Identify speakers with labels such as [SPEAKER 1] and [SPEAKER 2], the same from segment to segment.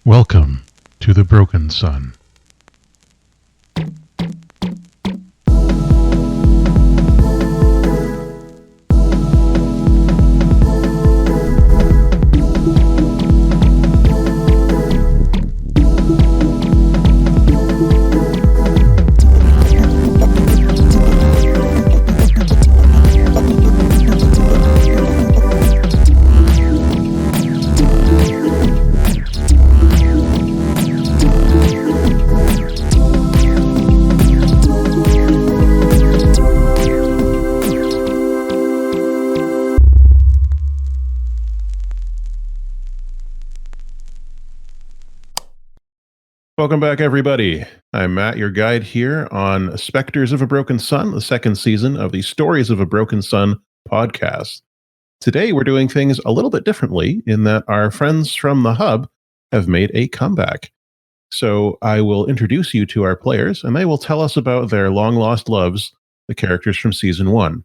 [SPEAKER 1] Welcome to the Broken Sun. Welcome back, everybody. I'm Matt, your guide here on Specters of a Broken Sun, the second season of the Stories of a Broken Sun podcast. Today, we're doing things a little bit differently in that our friends from the Hub have made a comeback. So I will introduce you to our players, and they will tell us about their long-lost loves, the characters from Season 1.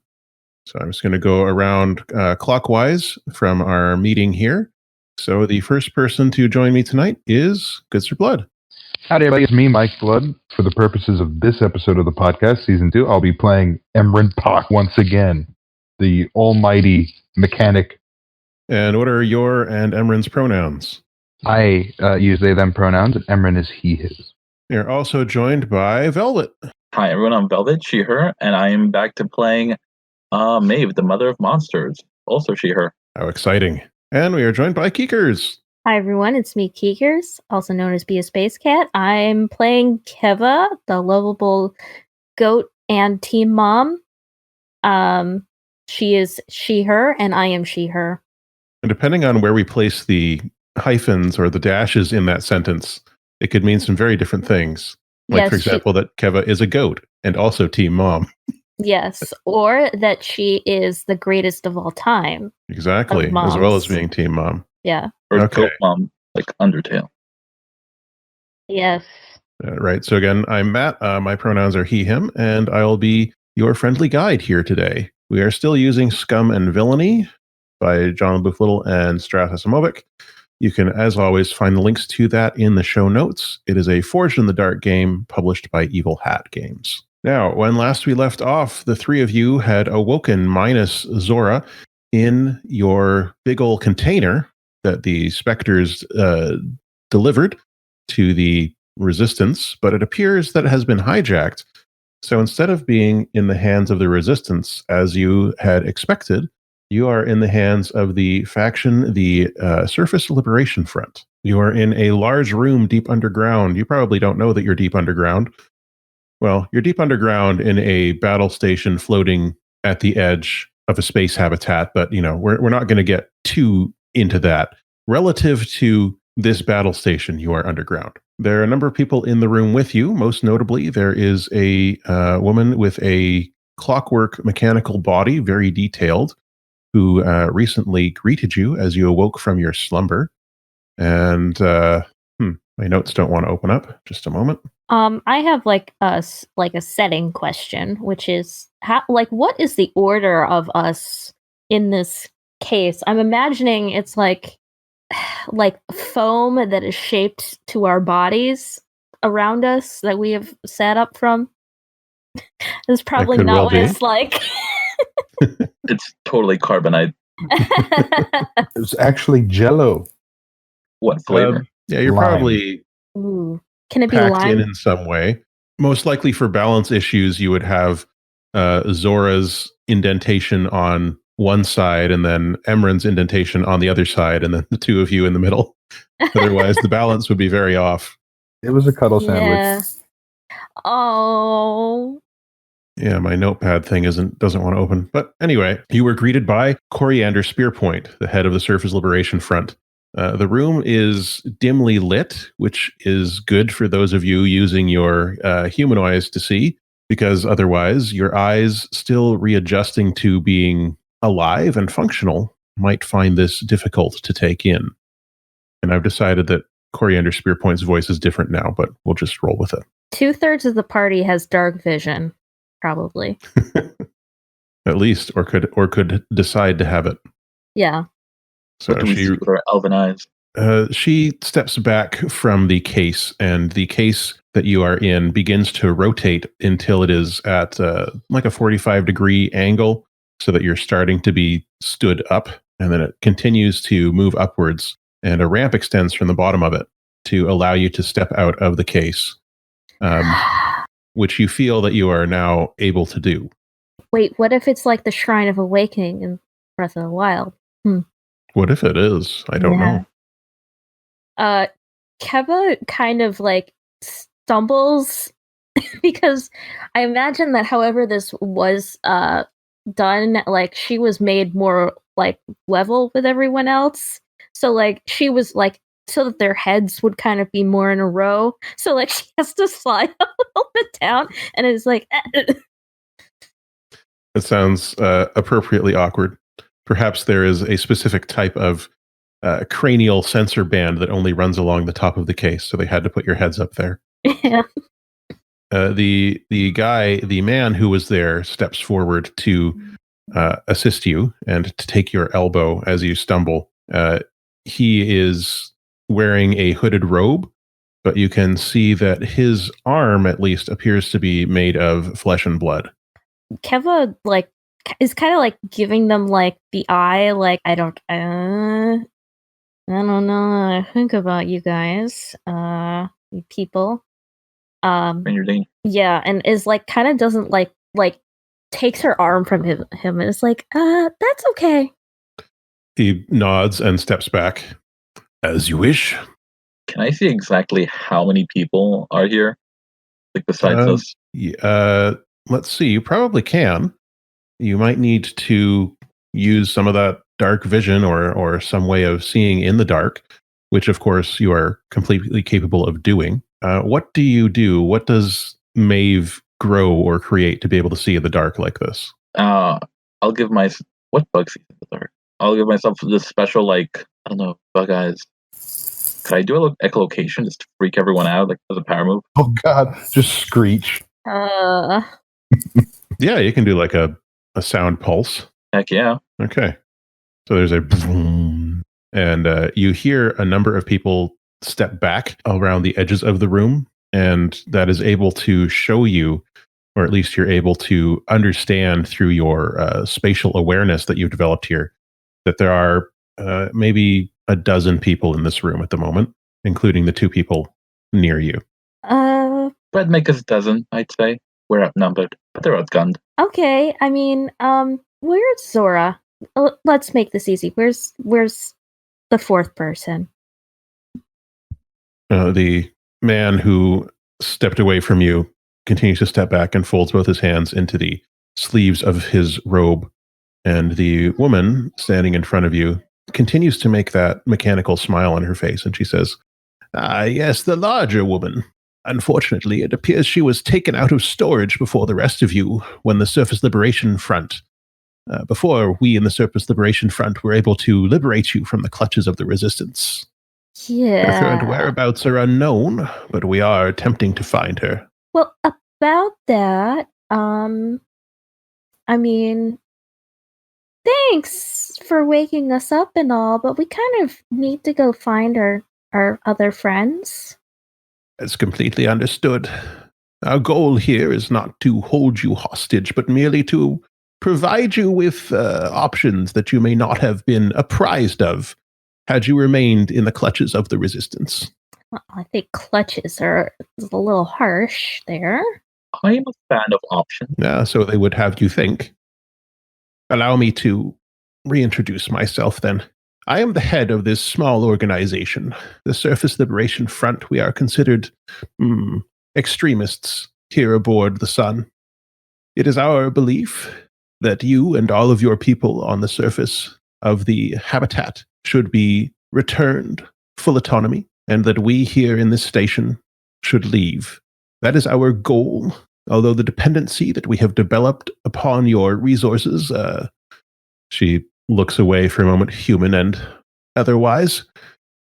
[SPEAKER 1] So I'm just going to go around clockwise from our meeting here. So the first person to join me tonight is Good Sir Blood.
[SPEAKER 2] Howdy, everybody. It's me, Mike Blood. For the purposes of this episode of the podcast, Season 2, I'll be playing Emryn Pak once again, the almighty mechanic.
[SPEAKER 1] And what are your and Emryn's pronouns?
[SPEAKER 2] I use they, them pronouns, and Emryn is he, his.
[SPEAKER 1] You're also joined by Velvet.
[SPEAKER 3] Hi, everyone. I'm Velvet, she, her, and I am back to playing Maeve, the mother of monsters, also she, her.
[SPEAKER 1] How exciting. And we are joined by Keekers.
[SPEAKER 4] Hi everyone, it's me, Keekers, also known as Be a Space Cat. I'm playing Keva, the lovable goat and team mom. She is she, her, and I am she, her.
[SPEAKER 1] And depending on where we place the hyphens or the dashes in that sentence, it could mean some very different things. Like,
[SPEAKER 4] Yes,
[SPEAKER 1] for example, that Keva is a goat and also team mom.
[SPEAKER 4] Yes, or that she is the greatest of all time.
[SPEAKER 1] Exactly,
[SPEAKER 4] Of moms.
[SPEAKER 1] as well as being team mom.
[SPEAKER 4] Yeah.
[SPEAKER 3] Or
[SPEAKER 1] Okay.
[SPEAKER 3] Goat Mom, like Undertale.
[SPEAKER 4] Yes.
[SPEAKER 1] Right, so again, I'm Matt. My pronouns are he, him, and I'll be your friendly guide here today. We are still using Scum and Villainy by Leboef-Little and Stras Acimovic. You can, as always, find the links to that in the show notes. It is a Forged in the Dark game published by Evil Hat Games. Now, when last we left off, the three of you had awoken minus Zora in your big ol' container that the Specters delivered to the Resistance, but it appears that it has been hijacked. So instead of being in the hands of the Resistance, as you had expected, you are in the hands of the faction, the Surface Liberation Front. You are in a large room deep underground. You probably don't know that you're deep underground. Well, you're deep underground in a battle station floating at the edge of a space habitat, but we're not going to get too into that. Relative to this battle station, you are underground. There are a number of people in the room with you. Most notably, there is a woman with a clockwork mechanical body, very detailed, who recently greeted you as you awoke from your slumber. And my notes don't want to open up. Just a moment.
[SPEAKER 4] I have like a setting question, which is what is the order of us in this case? I'm imagining it's like foam that is shaped to our bodies around us that we have set up from. That's probably
[SPEAKER 1] could
[SPEAKER 4] not
[SPEAKER 1] well
[SPEAKER 4] what
[SPEAKER 1] be.
[SPEAKER 4] it's like.
[SPEAKER 3] It's totally carbonite.
[SPEAKER 2] It's actually Jell-O.
[SPEAKER 3] What flavor?
[SPEAKER 1] Yeah, you're
[SPEAKER 2] Lime.
[SPEAKER 1] probably
[SPEAKER 4] Ooh. Can it be
[SPEAKER 1] packed
[SPEAKER 4] lime?
[SPEAKER 1] in some way. Most likely for balance issues, you would have Zora's indentation on one side and then Emryn's indentation on the other side, and then the two of you in the middle. Otherwise, the balance would be very off.
[SPEAKER 2] It was a cuddle sandwich.
[SPEAKER 4] Yeah. Oh.
[SPEAKER 1] Yeah, my notepad thing doesn't want to open. But anyway, you were greeted by Coriander Spearpoint, the head of the Surface Liberation Front. The room is dimly lit, which is good for those of you using your human eyes to see, because otherwise your eyes still readjusting to being alive and functional might find this difficult to take in. And I've decided that Coriander Spearpoint's voice is different now, but we'll just roll with it.
[SPEAKER 4] 2/3 of the party has dark vision, probably.
[SPEAKER 1] At least, or could decide to have it.
[SPEAKER 4] Yeah.
[SPEAKER 1] So
[SPEAKER 3] What do we see with our elven eyes?
[SPEAKER 1] She steps back from the case, and the case that you are in begins to rotate until it is at like a 45-degree angle, so that you're starting to be stood up, and then it continues to move upwards, and a ramp extends from the bottom of it to allow you to step out of the case, which you feel that you are now able to do.
[SPEAKER 4] Wait, what if it's like the Shrine of Awakening in Breath of the Wild?
[SPEAKER 1] What if it is? I don't know.
[SPEAKER 4] Keva kind of like stumbles because I imagine that however this was done, like she was made more like level with everyone else. So like she was like so that their heads would kind of be more in a row. So like she has to slide a little bit down, and it's like
[SPEAKER 1] It sounds appropriately awkward. Perhaps there is a specific type of cranial sensor band that only runs along the top of the case, so they had to put your heads up there.
[SPEAKER 4] yeah.
[SPEAKER 1] The man who was there steps forward to assist you and to take your elbow as you stumble. He is wearing a hooded robe, but you can see that his arm at least appears to be made of flesh and blood.
[SPEAKER 4] Keva like is kind of like giving them like the eye, like I don't know. I think about you guys, you people. Yeah, and is like kind of doesn't like takes her arm from him and is like, that's okay.
[SPEAKER 1] He nods and steps back. As you wish.
[SPEAKER 3] Can I see exactly how many people are here? Like besides us?
[SPEAKER 1] Let's see. You probably can. You might need to use some of that dark vision or some way of seeing in the dark, which of course you are completely capable of doing. What do you do? What does Maeve grow or create to be able to see in the dark like this?
[SPEAKER 3] I'll give what bug sees in the dark? I'll give myself this special, like, I don't know, bug eyes. Could I do echolocation just to freak everyone out, like as a power move?
[SPEAKER 2] Oh God, just screech.
[SPEAKER 1] Yeah, you can do like a sound pulse.
[SPEAKER 3] Heck yeah.
[SPEAKER 1] Okay. So there's a boom, and you hear a number of people step back around the edges of the room, and that is able to show you, or at least you're able to understand through your spatial awareness that you've developed here, that there are maybe a dozen people in this room at the moment, including the two people near you.
[SPEAKER 3] That'd make us a dozen, I'd say. We're outnumbered, but they're outgunned.
[SPEAKER 4] Okay, I mean, where's Zora? Let's make this easy. Where's the fourth person?
[SPEAKER 1] The man who stepped away from you continues to step back and folds both his hands into the sleeves of his robe. And the woman standing in front of you continues to make that mechanical smile on her face. And she says, yes, the larger woman. Unfortunately, it appears she was taken out of storage before the rest of you when the Surface Liberation Front. Before we in the Surface Liberation Front were able to liberate you from the clutches of the Resistance.
[SPEAKER 4] Yeah.
[SPEAKER 1] Her current whereabouts are unknown, but we are attempting to find her.
[SPEAKER 4] Well, about that, I mean, thanks for waking us up and all, but we kind of need to go find our other friends.
[SPEAKER 1] It's completely understood. Our goal here is not to hold you hostage, but merely to provide you with options that you may not have been apprised of had you remained in the clutches of the Resistance.
[SPEAKER 4] Well, I think clutches are a little harsh there.
[SPEAKER 3] I am a fan of options.
[SPEAKER 1] Yeah, so they would have you think. Allow me to reintroduce myself then. I am the head of this small organization, the Surface Liberation Front. We are considered extremists here aboard the Sun. It is our belief that you and all of your people on the surface of the habitat should be returned full autonomy, and that we here in this station should leave. That is our goal, although the dependency that we have developed upon your resources, she looks away for a moment, human and otherwise,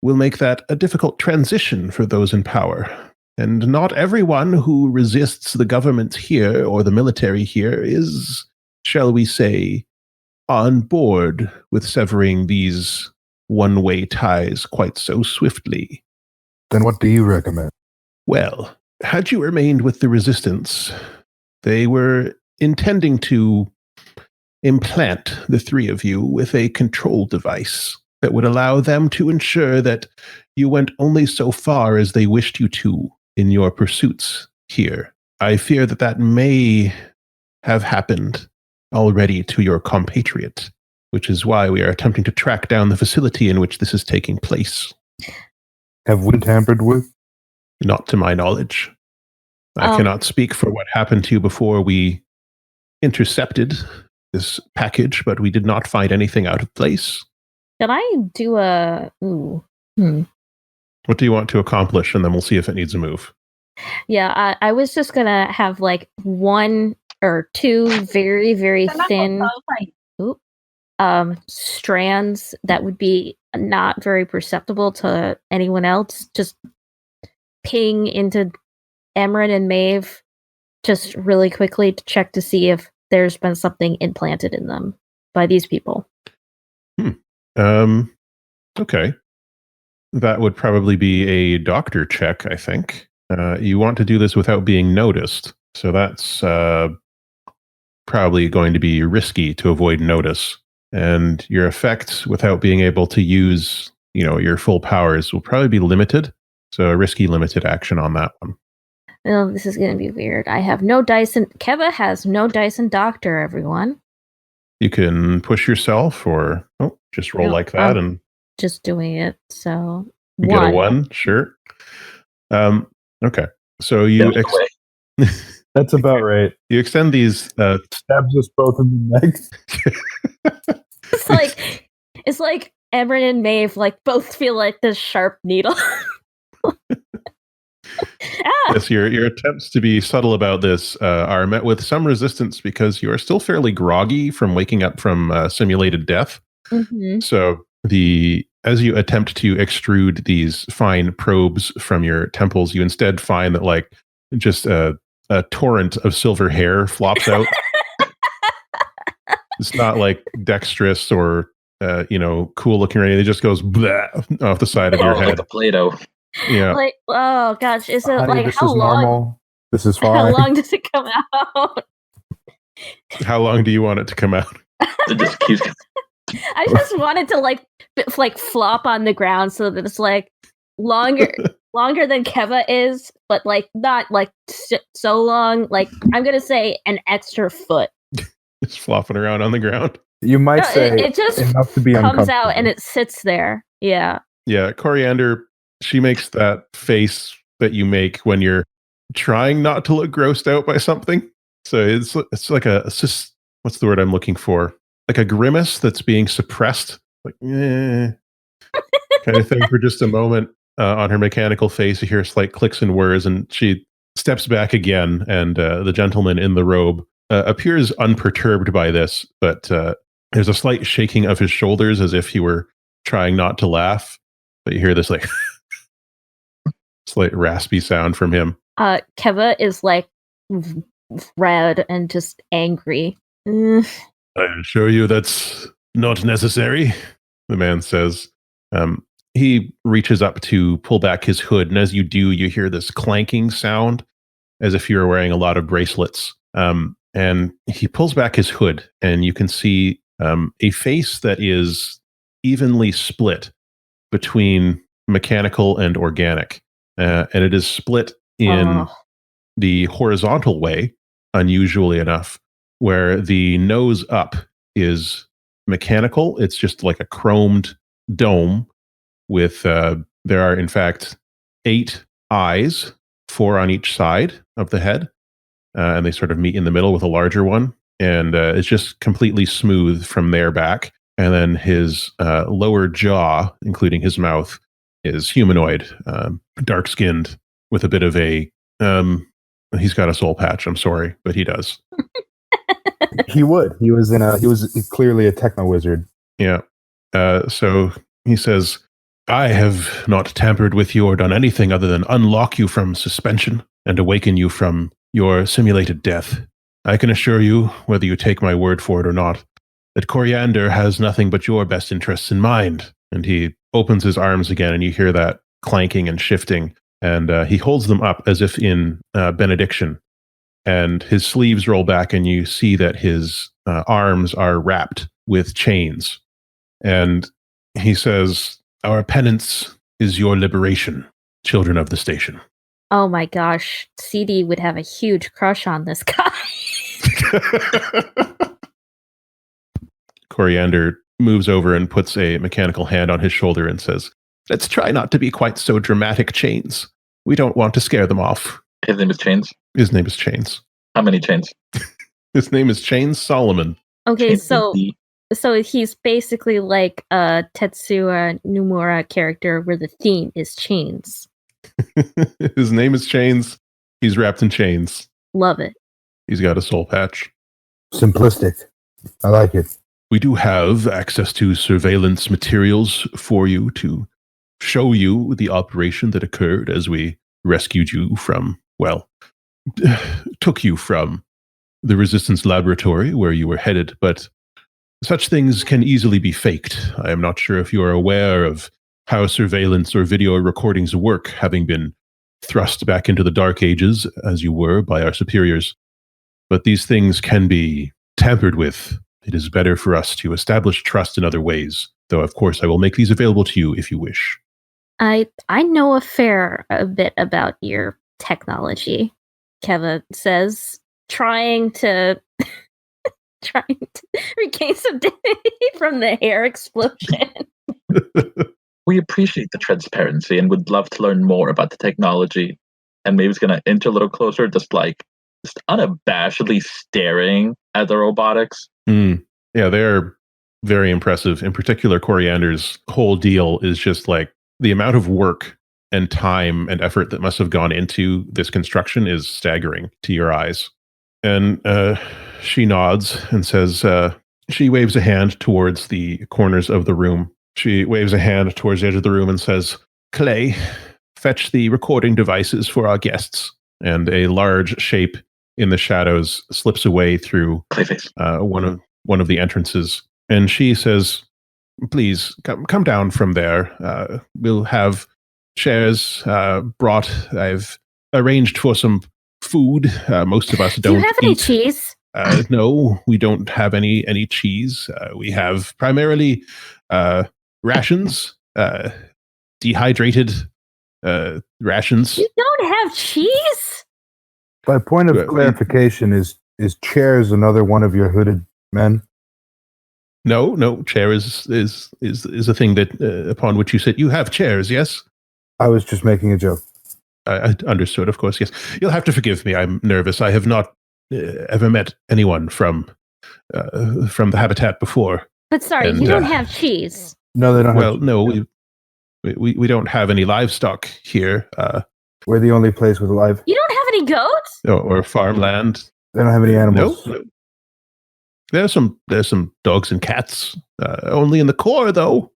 [SPEAKER 1] will make that a difficult transition for those in power. And not everyone who resists the government here or the military here is, shall we say, on board with severing these one-way ties quite so swiftly.
[SPEAKER 2] Then what do you recommend?
[SPEAKER 1] Well, had you remained with the Resistance, they were intending to implant the three of you with a control device that would allow them to ensure that you went only so far as they wished you to in your pursuits here. I fear that that may have happened already to your compatriot, which is why we are attempting to track down the facility in which this is taking place.
[SPEAKER 2] Have we tampered with?
[SPEAKER 1] Not to my knowledge. I cannot speak for what happened to you before we intercepted this package, but we did not find anything out of place.
[SPEAKER 4] Can I do a... Ooh.
[SPEAKER 1] What do you want to accomplish? And then we'll see if it needs a move.
[SPEAKER 4] Yeah, I was just going to have like one or two very, very thin strands that would be not very perceptible to anyone else. Just ping into Emran and Maeve just really quickly to check to see if there's been something implanted in them by these people.
[SPEAKER 1] Okay. That would probably be a doctor check, I think. You want to do this without being noticed. So that's probably going to be risky to avoid notice. And your effects without being able to use, your full powers will probably be limited. So a risky limited action on that one.
[SPEAKER 4] Oh, this is going to be weird. I have no dice in... Keva has no dice in doctor, everyone.
[SPEAKER 1] You can push yourself or just roll like that and...
[SPEAKER 4] Just doing it, so...
[SPEAKER 1] You get a 1, sure. Okay, so you...
[SPEAKER 2] That's about right.
[SPEAKER 1] You extend these...
[SPEAKER 2] Stabs us both in the neck.
[SPEAKER 4] It's like Emran and Maeve both feel like this sharp needle.
[SPEAKER 1] Yes, your attempts to be subtle about this are met with some resistance because you are still fairly groggy from waking up from simulated death.
[SPEAKER 4] Mm-hmm.
[SPEAKER 1] So as you attempt to extrude these fine probes from your temples, you instead find that just a torrent of silver hair flops out. It's not dexterous or cool looking or anything. It just goes bleh off the side of your head.
[SPEAKER 3] Like the Play-Doh.
[SPEAKER 1] Yeah.
[SPEAKER 4] Oh gosh, is it
[SPEAKER 2] Honey, this
[SPEAKER 4] how
[SPEAKER 2] is
[SPEAKER 4] long?
[SPEAKER 2] Normal. This is fine.
[SPEAKER 4] How long does it come out?
[SPEAKER 1] How long do you want it to come out?
[SPEAKER 3] It just keeps.
[SPEAKER 4] I just wanted to flop on the ground so that it's longer than Keva is, but not so long. I'm gonna say an extra foot.
[SPEAKER 1] Just flopping around on the ground.
[SPEAKER 2] You might say
[SPEAKER 4] it just
[SPEAKER 2] enough to be
[SPEAKER 4] comes out and it sits there. Yeah.
[SPEAKER 1] Yeah, Coriander. She makes that face that you make when you're trying not to look grossed out by something. So it's like what's the word I'm looking for? Like a grimace that's being suppressed, kind of thing for just a moment. On her mechanical face, you hear slight clicks and whirs, and she steps back again. And the gentleman in the robe appears unperturbed by this, but there's a slight shaking of his shoulders as if he were trying not to laugh. But you hear this slight raspy sound from him.
[SPEAKER 4] Keva is red and just angry.
[SPEAKER 1] I assure you that's not necessary, the man says. He reaches up to pull back his hood, and as you do, you hear this clanking sound as if you were wearing a lot of bracelets. And he pulls back his hood, and you can see a face that is evenly split between mechanical and organic. And it is split in the horizontal way, unusually enough, where the nose up is mechanical. It's just like a chromed dome with, there are in fact 8 eyes, 4 on each side of the head. And they sort of meet in the middle with a larger one. And it's just completely smooth from there back. And then his lower jaw, including his mouth, is humanoid, dark-skinned, with a bit of a... he's got a soul patch, I'm sorry, but he does.
[SPEAKER 2] He would. He was clearly a techno wizard.
[SPEAKER 1] Yeah. So he says, I have not tampered with you or done anything other than unlock you from suspension and awaken you from your simulated death. I can assure you, whether you take my word for it or not, that Coriander has nothing but your best interests in mind. And he opens his arms again, and you hear that clanking and shifting. And he holds them up as if in benediction. And his sleeves roll back, and you see that his arms are wrapped with chains. And he says, "Our penance is your liberation, children of the station."
[SPEAKER 4] Oh my gosh, CD would have a huge crush on this guy.
[SPEAKER 1] Coriander moves over and puts a mechanical hand on his shoulder and says, "Let's try not to be quite so dramatic, Chains. We don't want to scare them off."
[SPEAKER 3] His name is Chains.
[SPEAKER 1] His name is Chains.
[SPEAKER 3] How many chains?
[SPEAKER 1] His name is Chains Solomon.
[SPEAKER 4] Okay,
[SPEAKER 3] Chains
[SPEAKER 4] so
[SPEAKER 3] is
[SPEAKER 4] so he's basically like a Tetsuya Nomura character where the theme is chains.
[SPEAKER 1] His name is Chains. He's wrapped in chains.
[SPEAKER 4] Love it.
[SPEAKER 1] He's got a soul patch.
[SPEAKER 2] Simplistic. I like it.
[SPEAKER 1] We do have access to surveillance materials for you to show you the operation that occurred as we rescued you from, well, took you from the Resistance laboratory where you were headed, but such things can easily be faked. I am not sure if you are aware of how surveillance or video recordings work, having been thrust back into the dark ages, as you were, by our superiors. But these things can be tampered with. It is better for us to establish trust in other ways, though of course I will make these available to you if you wish.
[SPEAKER 4] I know a bit about your technology, Keva says, trying to regain some dignity from the hair explosion.
[SPEAKER 3] We appreciate the transparency and would love to learn more about the technology. And maybe it's going to inch a little closer, just unabashedly staring at the robotics.
[SPEAKER 1] Yeah, they're very impressive. In particular, Coriander's whole deal is just like the amount of work and time and effort that must have gone into this construction is staggering to your eyes. And she nods and says, she waves a hand towards the corners of the room. She waves a hand towards the edge of the room and says, "Clay, fetch the recording devices for our guests." And a large shape in the shadows slips away through one of the entrances. And she says, "Please come down from there. We'll have chairs brought. I've arranged for some food. Most of us don't
[SPEAKER 4] Do you have any
[SPEAKER 1] eat.
[SPEAKER 4] cheese?
[SPEAKER 1] No, we don't have any cheese. We have primarily rations, dehydrated rations."
[SPEAKER 4] You don't have cheese?
[SPEAKER 2] By point of clarification, is chairs another one of your hooded men?
[SPEAKER 1] No, chair is a thing that upon which you sit. You have chairs, yes?
[SPEAKER 2] I was just making a joke.
[SPEAKER 1] I understood, of course, yes. You'll have to forgive me. I'm nervous. I have not ever met anyone from the habitat before.
[SPEAKER 4] But sorry,
[SPEAKER 1] And,
[SPEAKER 4] you don't have cheese.
[SPEAKER 2] No, they don't
[SPEAKER 1] Well,
[SPEAKER 2] have.
[SPEAKER 1] no, we don't have any livestock here,
[SPEAKER 2] We're the only place with live.
[SPEAKER 4] You don't have any goats?
[SPEAKER 1] or farmland.
[SPEAKER 2] They don't have any animals.
[SPEAKER 1] No. There's some dogs and cats. Only in the core, though.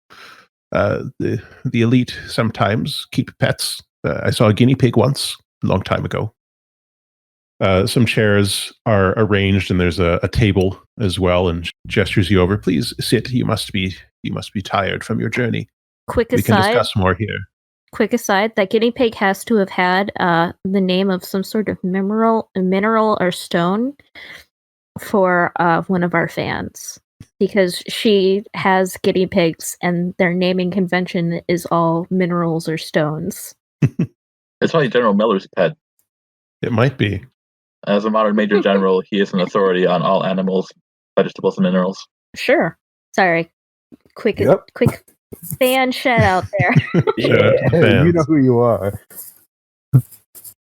[SPEAKER 1] The elite sometimes keep pets. I saw a guinea pig once, a long time ago. Some chairs are arranged, and there's a table as well. And gestures you over. "Please sit. You must be tired from your journey.
[SPEAKER 4] Quick
[SPEAKER 1] We can
[SPEAKER 4] aside,
[SPEAKER 1] discuss more here."
[SPEAKER 4] that guinea pig has to have had the name of some sort of mineral or stone for one of our fans, because she has guinea pigs and their naming convention is all minerals or stones.
[SPEAKER 3] It's probably General Miller's pet.
[SPEAKER 1] It might be.
[SPEAKER 3] As a modern Major General, he is an authority on all animals, vegetables, and minerals.
[SPEAKER 4] Sure. Sorry. Quick fan shout out there.
[SPEAKER 1] Shout out to the fans.
[SPEAKER 2] You know who you are.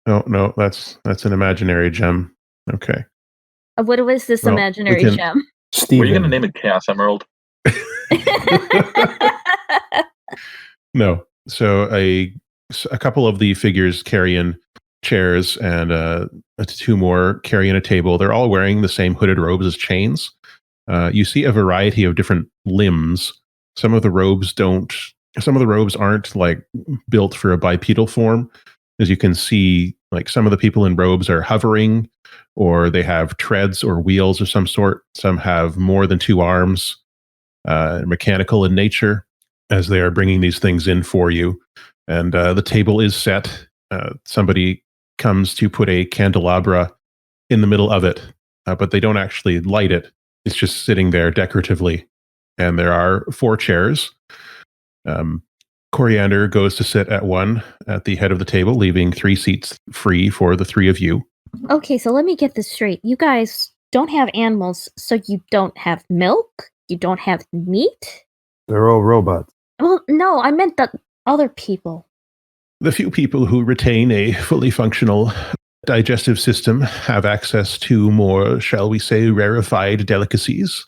[SPEAKER 1] No, that's an imaginary gem. Okay.
[SPEAKER 4] What was this
[SPEAKER 1] Well,
[SPEAKER 4] imaginary
[SPEAKER 1] we can-
[SPEAKER 4] gem?
[SPEAKER 3] Were you going to
[SPEAKER 2] Steven.
[SPEAKER 3] name it Chaos Emerald?
[SPEAKER 1] No. So a couple of the figures carry in chairs, and two more carry in a table. They're all wearing the same hooded robes as Chains. You see a variety of different limbs. Some of the robes aren't like built for a bipedal form. As you can see, like some of the people in robes are hovering, or they have treads or wheels of some sort. Some have more than two arms, mechanical in nature. as they are bringing these things in for you. And the table is set. Somebody comes to put a candelabra in the middle of it, but they don't actually light it. It's just sitting there decoratively. And there are 4 chairs. Coriander goes to sit at one at the head of the table, leaving 3 seats free for the 3 of you.
[SPEAKER 4] Okay, so let me get this straight. You guys don't have animals, so you don't have milk? You don't have meat?
[SPEAKER 2] They're all robots.
[SPEAKER 4] Well, no, I meant the other people.
[SPEAKER 1] The few people who retain a fully functional digestive system have access to more, shall we say, rarefied delicacies.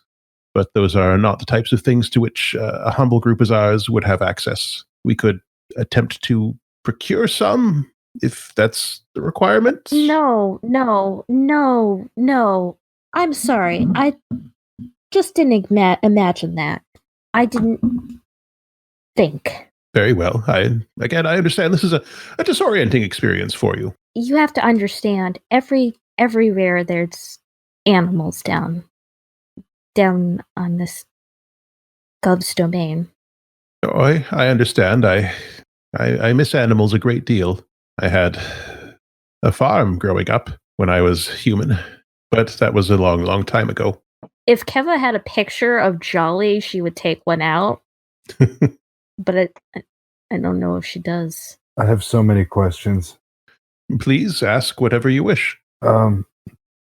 [SPEAKER 1] But those are not the types of things to which a humble group as ours would have access. We could attempt to procure some, if that's the requirement.
[SPEAKER 4] No. I'm sorry. I just didn't imagine that. I didn't think.
[SPEAKER 1] Very well. I understand this is a disorienting experience for you.
[SPEAKER 4] You have to understand, everywhere there's animals down on this Gov's domain.
[SPEAKER 1] Oh, I understand. I miss animals a great deal. I had a farm growing up when I was human, but that was a long, long time ago.
[SPEAKER 4] If Keva had a picture of Jolly, she would take one out. But I don't know if she does.
[SPEAKER 2] I have so many questions.
[SPEAKER 1] Please ask whatever you wish.
[SPEAKER 2] Do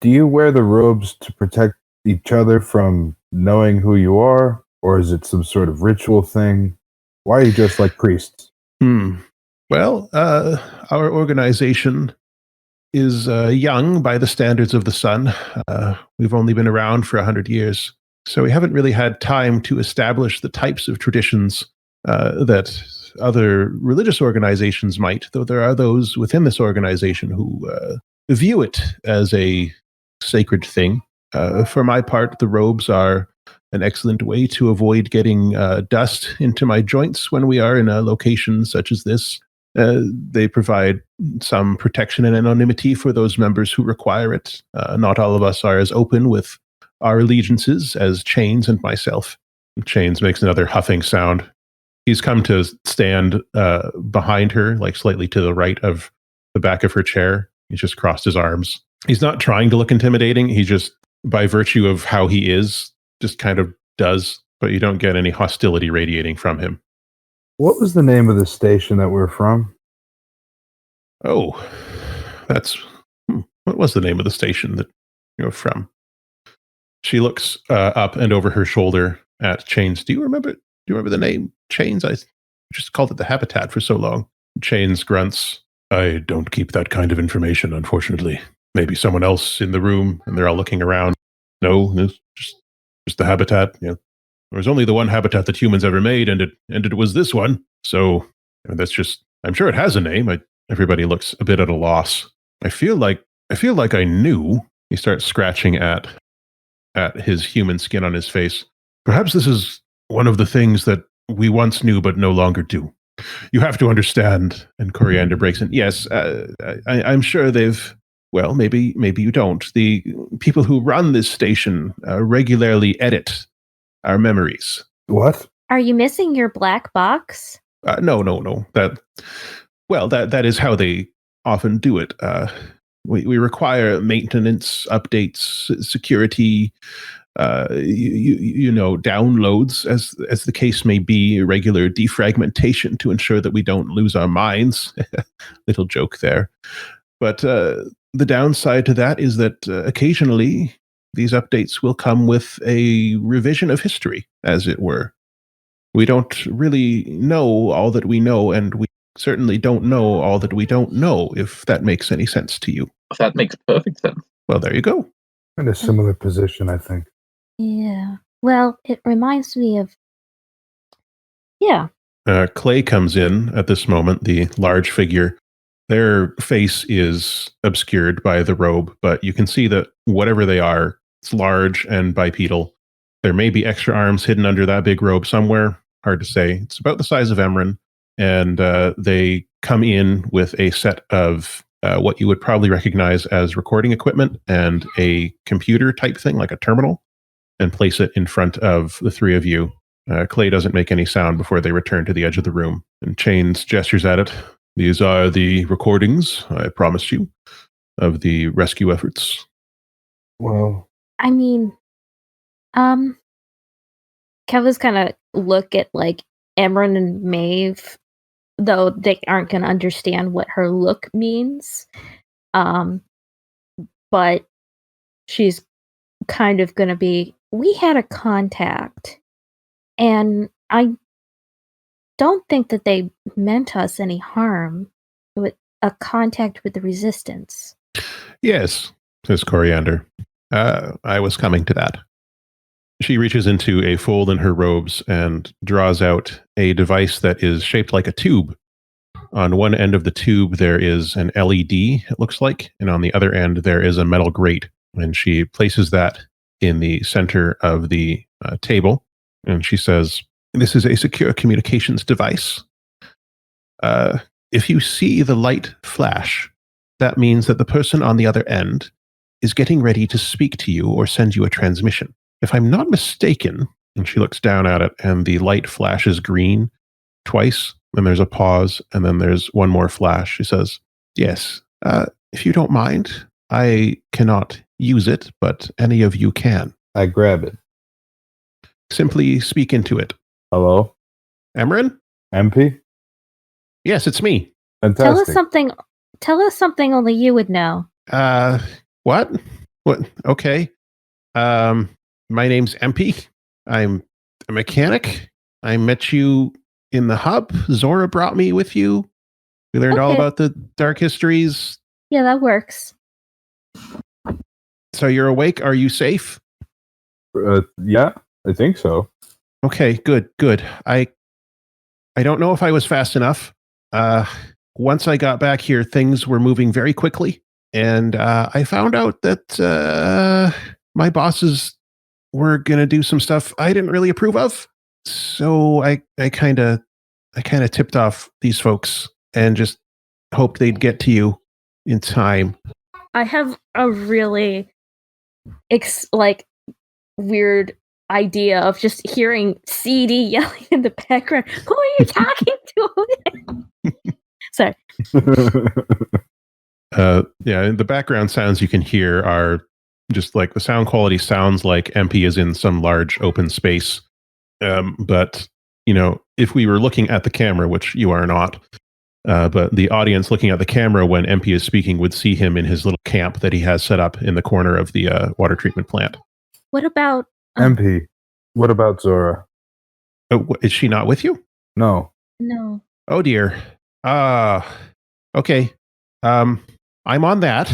[SPEAKER 2] you wear the robes to protect each other from knowing who you are? Or is it some sort of ritual thing? Why are you dressed like priests?
[SPEAKER 1] Well, our organization is young by the standards of the sun. We've only been around for 100 years. So we haven't really had time to establish the types of traditions that other religious organizations might, though there are those within this organization who view it as a sacred thing. For my part, the robes are an excellent way to avoid getting dust into my joints when we are in a location such as this. They provide some protection and anonymity for those members who require it. Not all of us are as open with our allegiances as Chains and myself. Chains makes another huffing sound. He's come to stand behind her, like slightly to the right of the back of her chair. He's just crossed his arms. He's not trying to look intimidating. He just, by virtue of how he is, just kind of does, but you don't get any hostility radiating from him.
[SPEAKER 2] What was the name of the station that we're from?
[SPEAKER 1] Oh, that's... what was the name of the station that you're from? She looks up and over her shoulder at Chains. Do you remember the name? Chains? I just called it the Habitat for so long. Chains grunts. I don't keep that kind of information, unfortunately. Maybe someone else in the room, and they're all looking around. No, it's just the Habitat. Yeah. There was only the one habitat that humans ever made, and it was this one. So that's just... I'm sure it has a name. Everybody looks a bit at a loss. I feel like I knew. He starts scratching at his human skin on his face. Perhaps this is one of the things that we once knew but no longer do. You have to understand. And Coriander breaks in. Yes, I'm sure they've... Well, maybe you don't. The people who run this station regularly edit our memories.
[SPEAKER 2] What?
[SPEAKER 4] Are you missing your black box?
[SPEAKER 1] No. That is how they often do it. We require maintenance, updates, security, downloads, as the case may be, regular defragmentation to ensure that we don't lose our minds. Little joke there. But the downside to that is that occasionally these updates will come with a revision of history, as it were. We don't really know all that we know, and we certainly don't know all that we don't know, if that makes any sense to you.
[SPEAKER 3] That makes perfect sense.
[SPEAKER 1] Well, there you go.
[SPEAKER 2] In a similar position, I think.
[SPEAKER 4] Yeah. Well, it reminds me of... Yeah.
[SPEAKER 1] Clay comes in at this moment, the large figure. Their face is obscured by the robe, but you can see that whatever they are, it's large and bipedal. There may be extra arms hidden under that big robe somewhere. Hard to say. It's about the size of Emran. And they come in with a set of what you would probably recognize as recording equipment and a computer type thing, like a terminal, and place it in front of the 3 of you. Clay doesn't make any sound before they return to the edge of the room, and Chains gestures at it. These are the recordings, I promised you, of the rescue efforts.
[SPEAKER 2] Well,
[SPEAKER 4] I mean, Kevin's kind of look at like Emran and Maeve, though they aren't going to understand what her look means. But she's kind of going to be, we had a contact, and I don't think that they meant us any harm with a contact with the resistance.
[SPEAKER 1] Yes, says Coriander. I was coming to that. She reaches into a fold in her robes and draws out a device that is shaped like a tube. On one end of the tube, there is an LED, it looks like, and on the other end, there is a metal grate. And she places that in the center of the table, and she says, "This is a secure communications device. If you see the light flash, that means that the person on the other end is getting ready to speak to you or send you a transmission. If I'm not mistaken," and she looks down at it, and the light flashes green twice, then there's a pause, and then there's one more flash. She says, "Yes, if you don't mind, I cannot use it, but any of you can.
[SPEAKER 2] I grab it.
[SPEAKER 1] Simply speak into it."
[SPEAKER 2] Hello?
[SPEAKER 1] Emran?
[SPEAKER 2] Empy?
[SPEAKER 1] Yes, it's me.
[SPEAKER 2] Fantastic.
[SPEAKER 4] Tell us something only you would know.
[SPEAKER 1] What? Okay. My name's Empy. I'm a mechanic. I met you in the hub. Zora brought me with you. We learned all
[SPEAKER 4] Okay.
[SPEAKER 1] about the dark histories.
[SPEAKER 4] Yeah, that works.
[SPEAKER 1] So you're awake? Are you safe?
[SPEAKER 2] Yeah, I think so.
[SPEAKER 1] Okay, good. I don't know if I was fast enough. Once I got back here, things were moving very quickly, and I found out that my bosses were gonna do some stuff I didn't really approve of. So I kind of tipped off these folks and just hoped they'd get to you in time.
[SPEAKER 4] I have a really weird idea of just hearing CD yelling in the background. Who are you talking to? Sorry.
[SPEAKER 1] Yeah, the background sounds you can hear are just like the sound quality sounds like Empy is in some large open space. But, if we were looking at the camera, which you are not, but the audience looking at the camera when Empy is speaking would see him in his little camp that he has set up in the corner of the water treatment plant.
[SPEAKER 4] What about...
[SPEAKER 2] Empy, what about Zora?
[SPEAKER 1] Oh, is she not with you?
[SPEAKER 2] No.
[SPEAKER 4] No.
[SPEAKER 1] Oh, dear. Okay. I'm on that.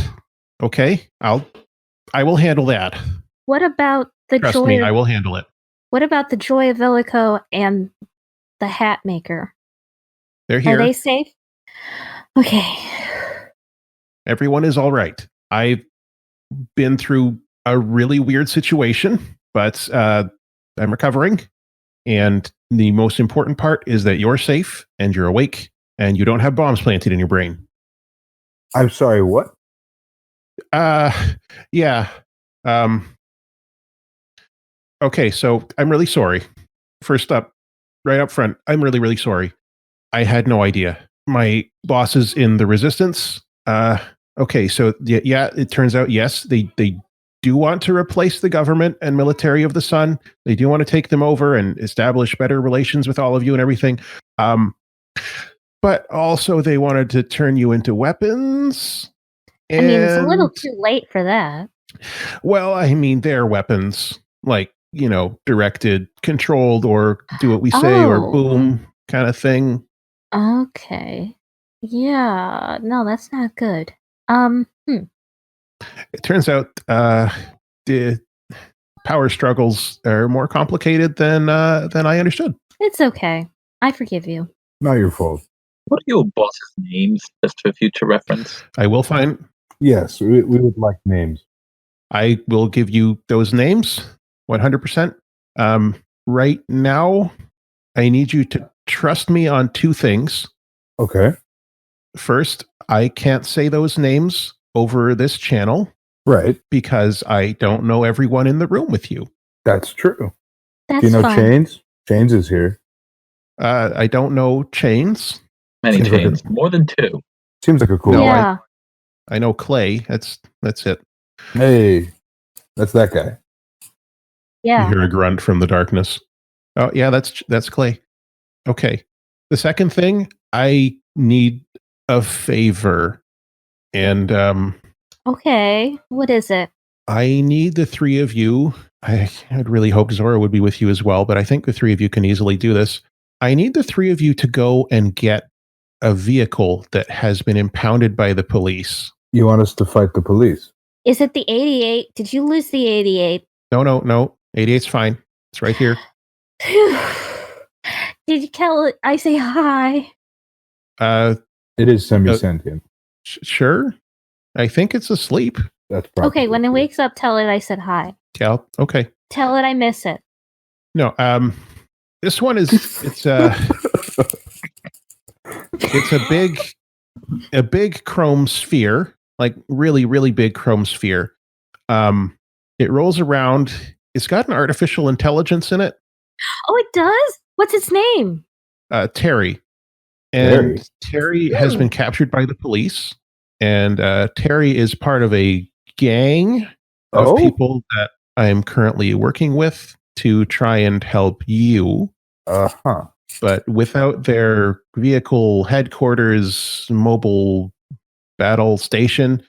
[SPEAKER 1] Okay. I will handle that.
[SPEAKER 4] What about the
[SPEAKER 1] Trust
[SPEAKER 4] joy...
[SPEAKER 1] me, I will handle it.
[SPEAKER 4] What about the Joy of Illico and the Hat Maker?
[SPEAKER 1] They're here.
[SPEAKER 4] Are they safe? Okay.
[SPEAKER 1] Everyone is all right. I've been through a really weird situation, but I'm recovering. And the most important part is that you're safe and you're awake and you don't have bombs planted in your brain.
[SPEAKER 2] I'm sorry, what?
[SPEAKER 1] Yeah. Okay, so I'm really sorry. First up, right up front, I'm really, really sorry. I had no idea. My bosses in the resistance. Okay, so yeah, it turns out, yes, they do want to replace the government and military of the sun. They do want to take them over and establish better relations with all of you and everything. But also they wanted to turn you into weapons.
[SPEAKER 4] I mean, it's a little too late for that.
[SPEAKER 1] Well, I mean, they're weapons, like, directed, controlled, or do what we say, or boom kind of thing.
[SPEAKER 4] Okay. Yeah. No, that's not good.
[SPEAKER 1] It turns out the power struggles are more complicated than I understood.
[SPEAKER 4] It's okay. I forgive you.
[SPEAKER 2] Not your fault.
[SPEAKER 3] What are your boss's names, just for future reference?
[SPEAKER 1] I will find.
[SPEAKER 2] Yes, we would like names.
[SPEAKER 1] I will give you those names, 100%. Right now, I need you to trust me on two things.
[SPEAKER 2] Okay.
[SPEAKER 1] First, I can't say those names over this channel.
[SPEAKER 2] Right.
[SPEAKER 1] Because I don't know everyone in the room with you.
[SPEAKER 2] That's true.
[SPEAKER 4] That's
[SPEAKER 2] Do you know
[SPEAKER 4] fine.
[SPEAKER 2] Chains? Chains is here.
[SPEAKER 1] I don't know Chains.
[SPEAKER 3] Many
[SPEAKER 2] Seems like
[SPEAKER 3] chains, more than 2.
[SPEAKER 2] Seems like a cool.
[SPEAKER 1] No,
[SPEAKER 4] yeah.
[SPEAKER 1] I know Clay. That's it.
[SPEAKER 2] Hey, that's that guy.
[SPEAKER 1] You
[SPEAKER 4] Yeah.
[SPEAKER 1] hear a grunt from the darkness. Oh yeah, that's Clay. Okay. The second thing, I need a favor, and
[SPEAKER 4] Okay. What is it?
[SPEAKER 1] I need the three of you. I'd really hoped Zora would be with you as well, but I think the three of you can easily do this. I need the three of you to go and get a vehicle that has been impounded by the police.
[SPEAKER 2] You want us to fight the police?
[SPEAKER 4] Is it the 88? Did you lose the 88?
[SPEAKER 1] No. 88's fine. It's right here.
[SPEAKER 4] Did you tell it I say hi?
[SPEAKER 2] It is semi-sentient.
[SPEAKER 1] Sure. I think it's asleep.
[SPEAKER 2] That's probably
[SPEAKER 4] Okay, when it wakes up, tell it I said hi.
[SPEAKER 1] Yeah. Okay.
[SPEAKER 4] Tell it I miss it.
[SPEAKER 1] No. This one is it's a big chrome sphere, like really, really big chrome sphere. It rolls around. It's got an artificial intelligence in it.
[SPEAKER 4] Oh, it does? What's its name?
[SPEAKER 1] Terry. And Terry has been captured by the police. And Terry is part of a gang of people that I am currently working with to try and help you.
[SPEAKER 2] Uh-huh.
[SPEAKER 1] But without their vehicle headquarters, mobile battle station,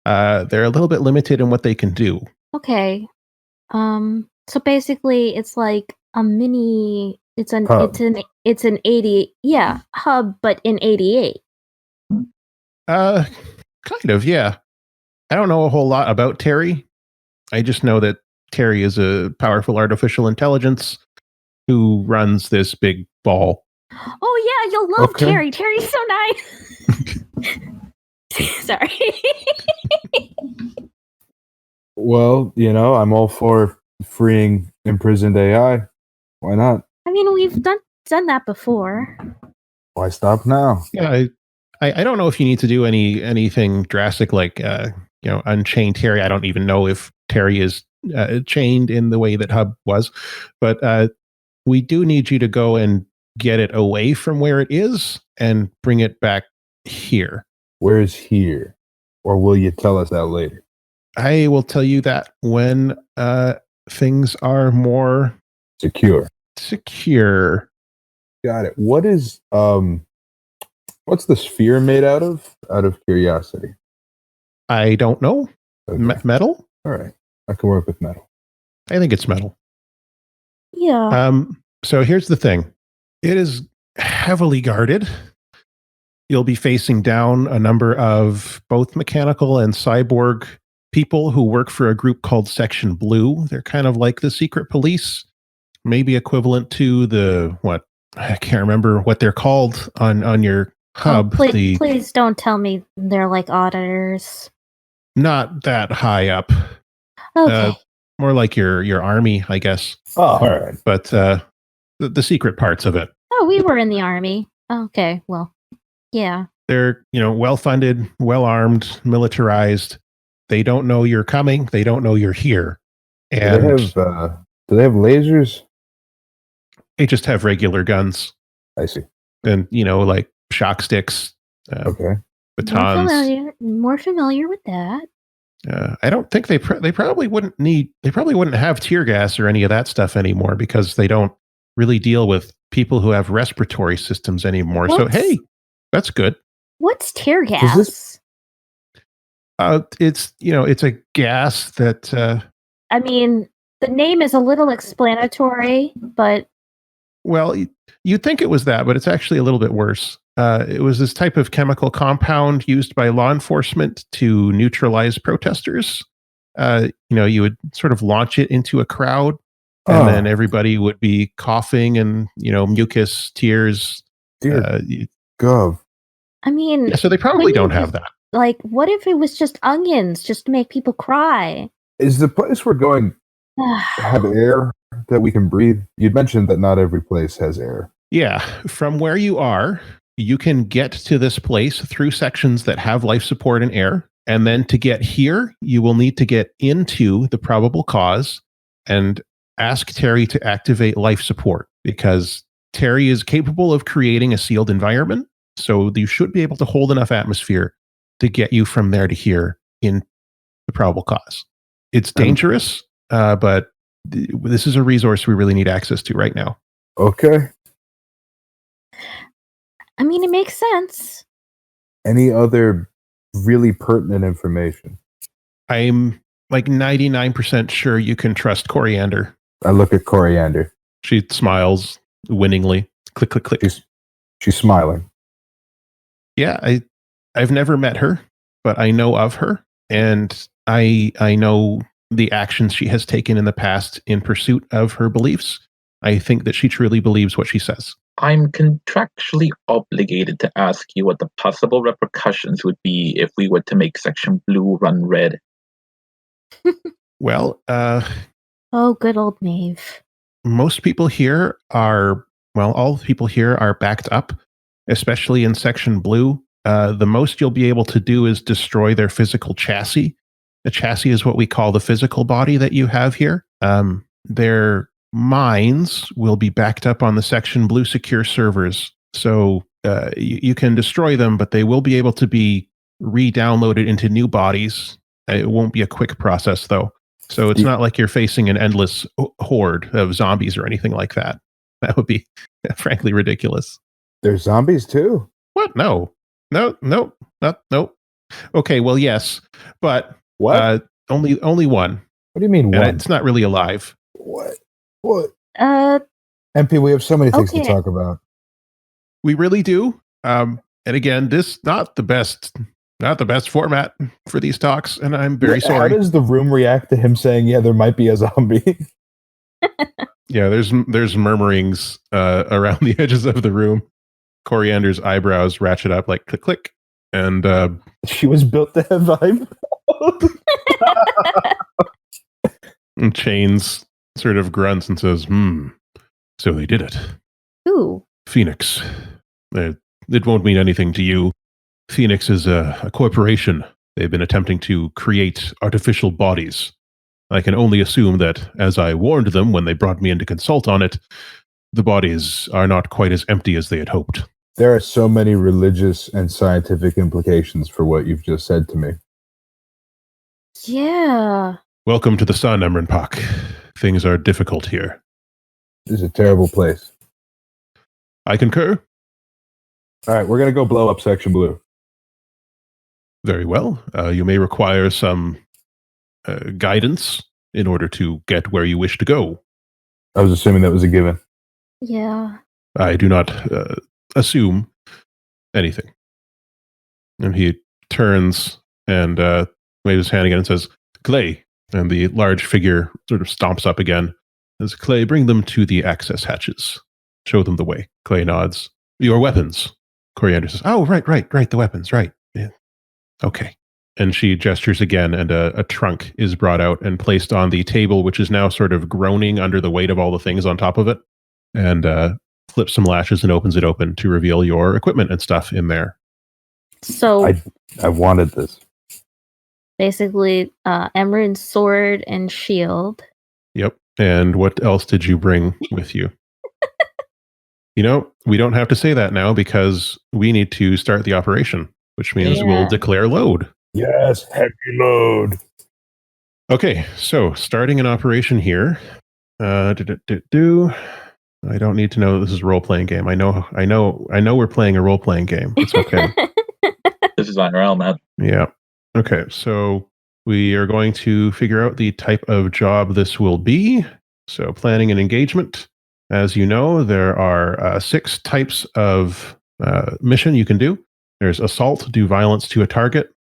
[SPEAKER 1] they're a little bit limited in what they can do.
[SPEAKER 4] Okay. So basically it's like a mini it's an 80 hub, but in 88.
[SPEAKER 1] Kind of, yeah. I don't know a whole lot about Terry. I just know that Terry is a powerful artificial intelligence who runs this big ball.
[SPEAKER 4] Oh yeah, you'll love Terry. Terry's so nice. Sorry.
[SPEAKER 2] Well, I'm all for freeing imprisoned AI. Why not?
[SPEAKER 4] I mean, we've done that before.
[SPEAKER 2] Why stop now?
[SPEAKER 1] Yeah, I don't know if you need to do anything drastic like unchain Terry. I don't even know if Terry is chained in the way that Hub was, but we do need you to go and get it away from where it is and bring it back here.
[SPEAKER 2] Where's here? Or will you tell us that later?
[SPEAKER 1] I will tell you that when things are more
[SPEAKER 2] secure.
[SPEAKER 1] Got
[SPEAKER 2] it. What is what's the sphere made out of? Out of curiosity.
[SPEAKER 1] I don't know. Okay. Metal?
[SPEAKER 2] All right. I can work with metal.
[SPEAKER 1] I think it's metal.
[SPEAKER 4] Yeah.
[SPEAKER 1] So here's the thing. It is heavily guarded. You'll be facing down a number of both mechanical and cyborg people who work for a group called Section Blue. They're kind of like the secret police, maybe equivalent to I can't remember what they're called on your hub.
[SPEAKER 4] Please don't tell me they're like auditors.
[SPEAKER 1] Not that high up.
[SPEAKER 4] Okay.
[SPEAKER 1] More like your army, I guess.
[SPEAKER 2] Oh, all right.
[SPEAKER 1] But the secret parts of it.
[SPEAKER 4] Oh, we were in the army. Okay, well, yeah.
[SPEAKER 1] They're, well-funded, well-armed, militarized. They don't know you're coming. They don't know you're here. And
[SPEAKER 2] do they have lasers?
[SPEAKER 1] They just have regular guns.
[SPEAKER 2] I see.
[SPEAKER 1] And, like shock sticks, batons.
[SPEAKER 4] More familiar with that.
[SPEAKER 1] I don't think they probably wouldn't have tear gas or any of that stuff anymore because they don't really deal with people who have respiratory systems anymore. So, hey, that's good.
[SPEAKER 4] What's tear gas?
[SPEAKER 1] It's a gas that.
[SPEAKER 4] I mean, the name is a little explanatory, but.
[SPEAKER 1] Well, you'd think it was that, but it's actually a little bit worse. It was this type of chemical compound used by law enforcement to neutralize protesters. You would sort of launch it into a crowd, and then everybody would be coughing and mucus, tears.
[SPEAKER 2] Dear Gov.
[SPEAKER 4] I mean,
[SPEAKER 1] yeah, so they probably don't have that.
[SPEAKER 4] Like, what if it was just onions, just to make people cry?
[SPEAKER 2] Is the place we're going have air that we can breathe? You'd mentioned that not every place has air.
[SPEAKER 1] Yeah, from where you are, you can get to this place through sections that have life support and air. And then to get here, you will need to get into the probable cause. And ask Terry to activate life support, because Terry is capable of creating a sealed environment. So you should be able to hold enough atmosphere to get you from there to here in the probable cause. It's dangerous, but this is a resource we really need access to right now.
[SPEAKER 2] Okay.
[SPEAKER 4] I mean, it makes sense.
[SPEAKER 2] Any other really pertinent information?
[SPEAKER 1] I'm like 99% sure you can trust Coriander.
[SPEAKER 2] I look at Coriander.
[SPEAKER 1] She smiles winningly. Click, click, click.
[SPEAKER 2] She's smiling.
[SPEAKER 1] Yeah, I've never met her, but I know of her, and I know the actions she has taken in the past in pursuit of her beliefs. I think that she truly believes what she says.
[SPEAKER 3] I'm contractually obligated to ask you what the possible repercussions would be if we were to make Section Blue run red.
[SPEAKER 1] Well,
[SPEAKER 4] Oh, good old Maeve.
[SPEAKER 1] most people here are, well, all people here are backed up, especially in Section Blue. The most you'll be able to do is destroy their physical chassis. The chassis is what we call the physical body that you have here. Their minds will be backed up on the Section Blue secure servers. So you can destroy them, but they will be able to be re-downloaded into new bodies. It won't be a quick process, though. So it's not like you're facing an endless horde of zombies or anything like that. That would be, frankly, ridiculous.
[SPEAKER 2] There's zombies too.
[SPEAKER 1] What? No. Okay, well, yes, but
[SPEAKER 2] What?
[SPEAKER 1] only one.
[SPEAKER 2] What do you mean
[SPEAKER 1] And
[SPEAKER 2] one?
[SPEAKER 1] it's not really alive.
[SPEAKER 2] What?
[SPEAKER 5] Empy, we have so many things to
[SPEAKER 4] Okay.
[SPEAKER 5] talk about.
[SPEAKER 1] We really do. And again, this not the best format for these talks, and I'm very sorry.
[SPEAKER 5] How does the room react to him saying, "Yeah, there might be a zombie"?
[SPEAKER 1] Yeah, there's murmurings around the edges of the room. Coriander's eyebrows ratchet up like click click, and
[SPEAKER 5] She was built to have vibe.
[SPEAKER 1] and Chains sort of grunts and says, so they did it.
[SPEAKER 4] Ooh.
[SPEAKER 1] Phoenix. It won't mean anything to you. Phoenix is a corporation. They've been attempting to create artificial bodies. I can only assume that, as I warned them when they brought me in to consult on it, the bodies are not quite as empty as they had hoped.
[SPEAKER 5] There are so many religious and scientific implications for what you've just said to me.
[SPEAKER 4] Yeah.
[SPEAKER 1] Welcome to the sun, Emran Pak. Things are difficult here.
[SPEAKER 5] This is a terrible place.
[SPEAKER 1] I concur.
[SPEAKER 5] All right, we're going to go blow up Section Blue.
[SPEAKER 1] Very well. You may require some guidance in order to get where you wish to go.
[SPEAKER 5] I was assuming that was a given.
[SPEAKER 4] Yeah.
[SPEAKER 1] I do not assume anything. And he turns and waves his hand again and says, Clay. And the large figure sort of stomps up again. Says, Clay, bring them to the access hatches. Show them the way. Clay nods. Your weapons. Coriander says, oh, right, the weapons, right. Yeah. Okay. And she gestures again, and a trunk is brought out and placed on the table, which is now sort of groaning under the weight of all the things on top of it, and flips some latches and opens it open to reveal your equipment and stuff in there.
[SPEAKER 4] So
[SPEAKER 5] I wanted this.
[SPEAKER 4] basically, Emran's sword and shield.
[SPEAKER 1] Yep. And what else did you bring with you? You know, we don't have to say that now because we need to start the operation, which means we'll declare load.
[SPEAKER 5] Yes, heavy load.
[SPEAKER 1] Okay, so starting an operation here. I don't need to know that this is a role-playing game. I know we're playing a role-playing game. It's okay.
[SPEAKER 3] This is on realm, man.
[SPEAKER 1] Yeah. Okay, so we are going to figure out the type of job this will be. So planning and engagement. As you know, there are 6 types of mission you can do. There's assault, do violence to a target.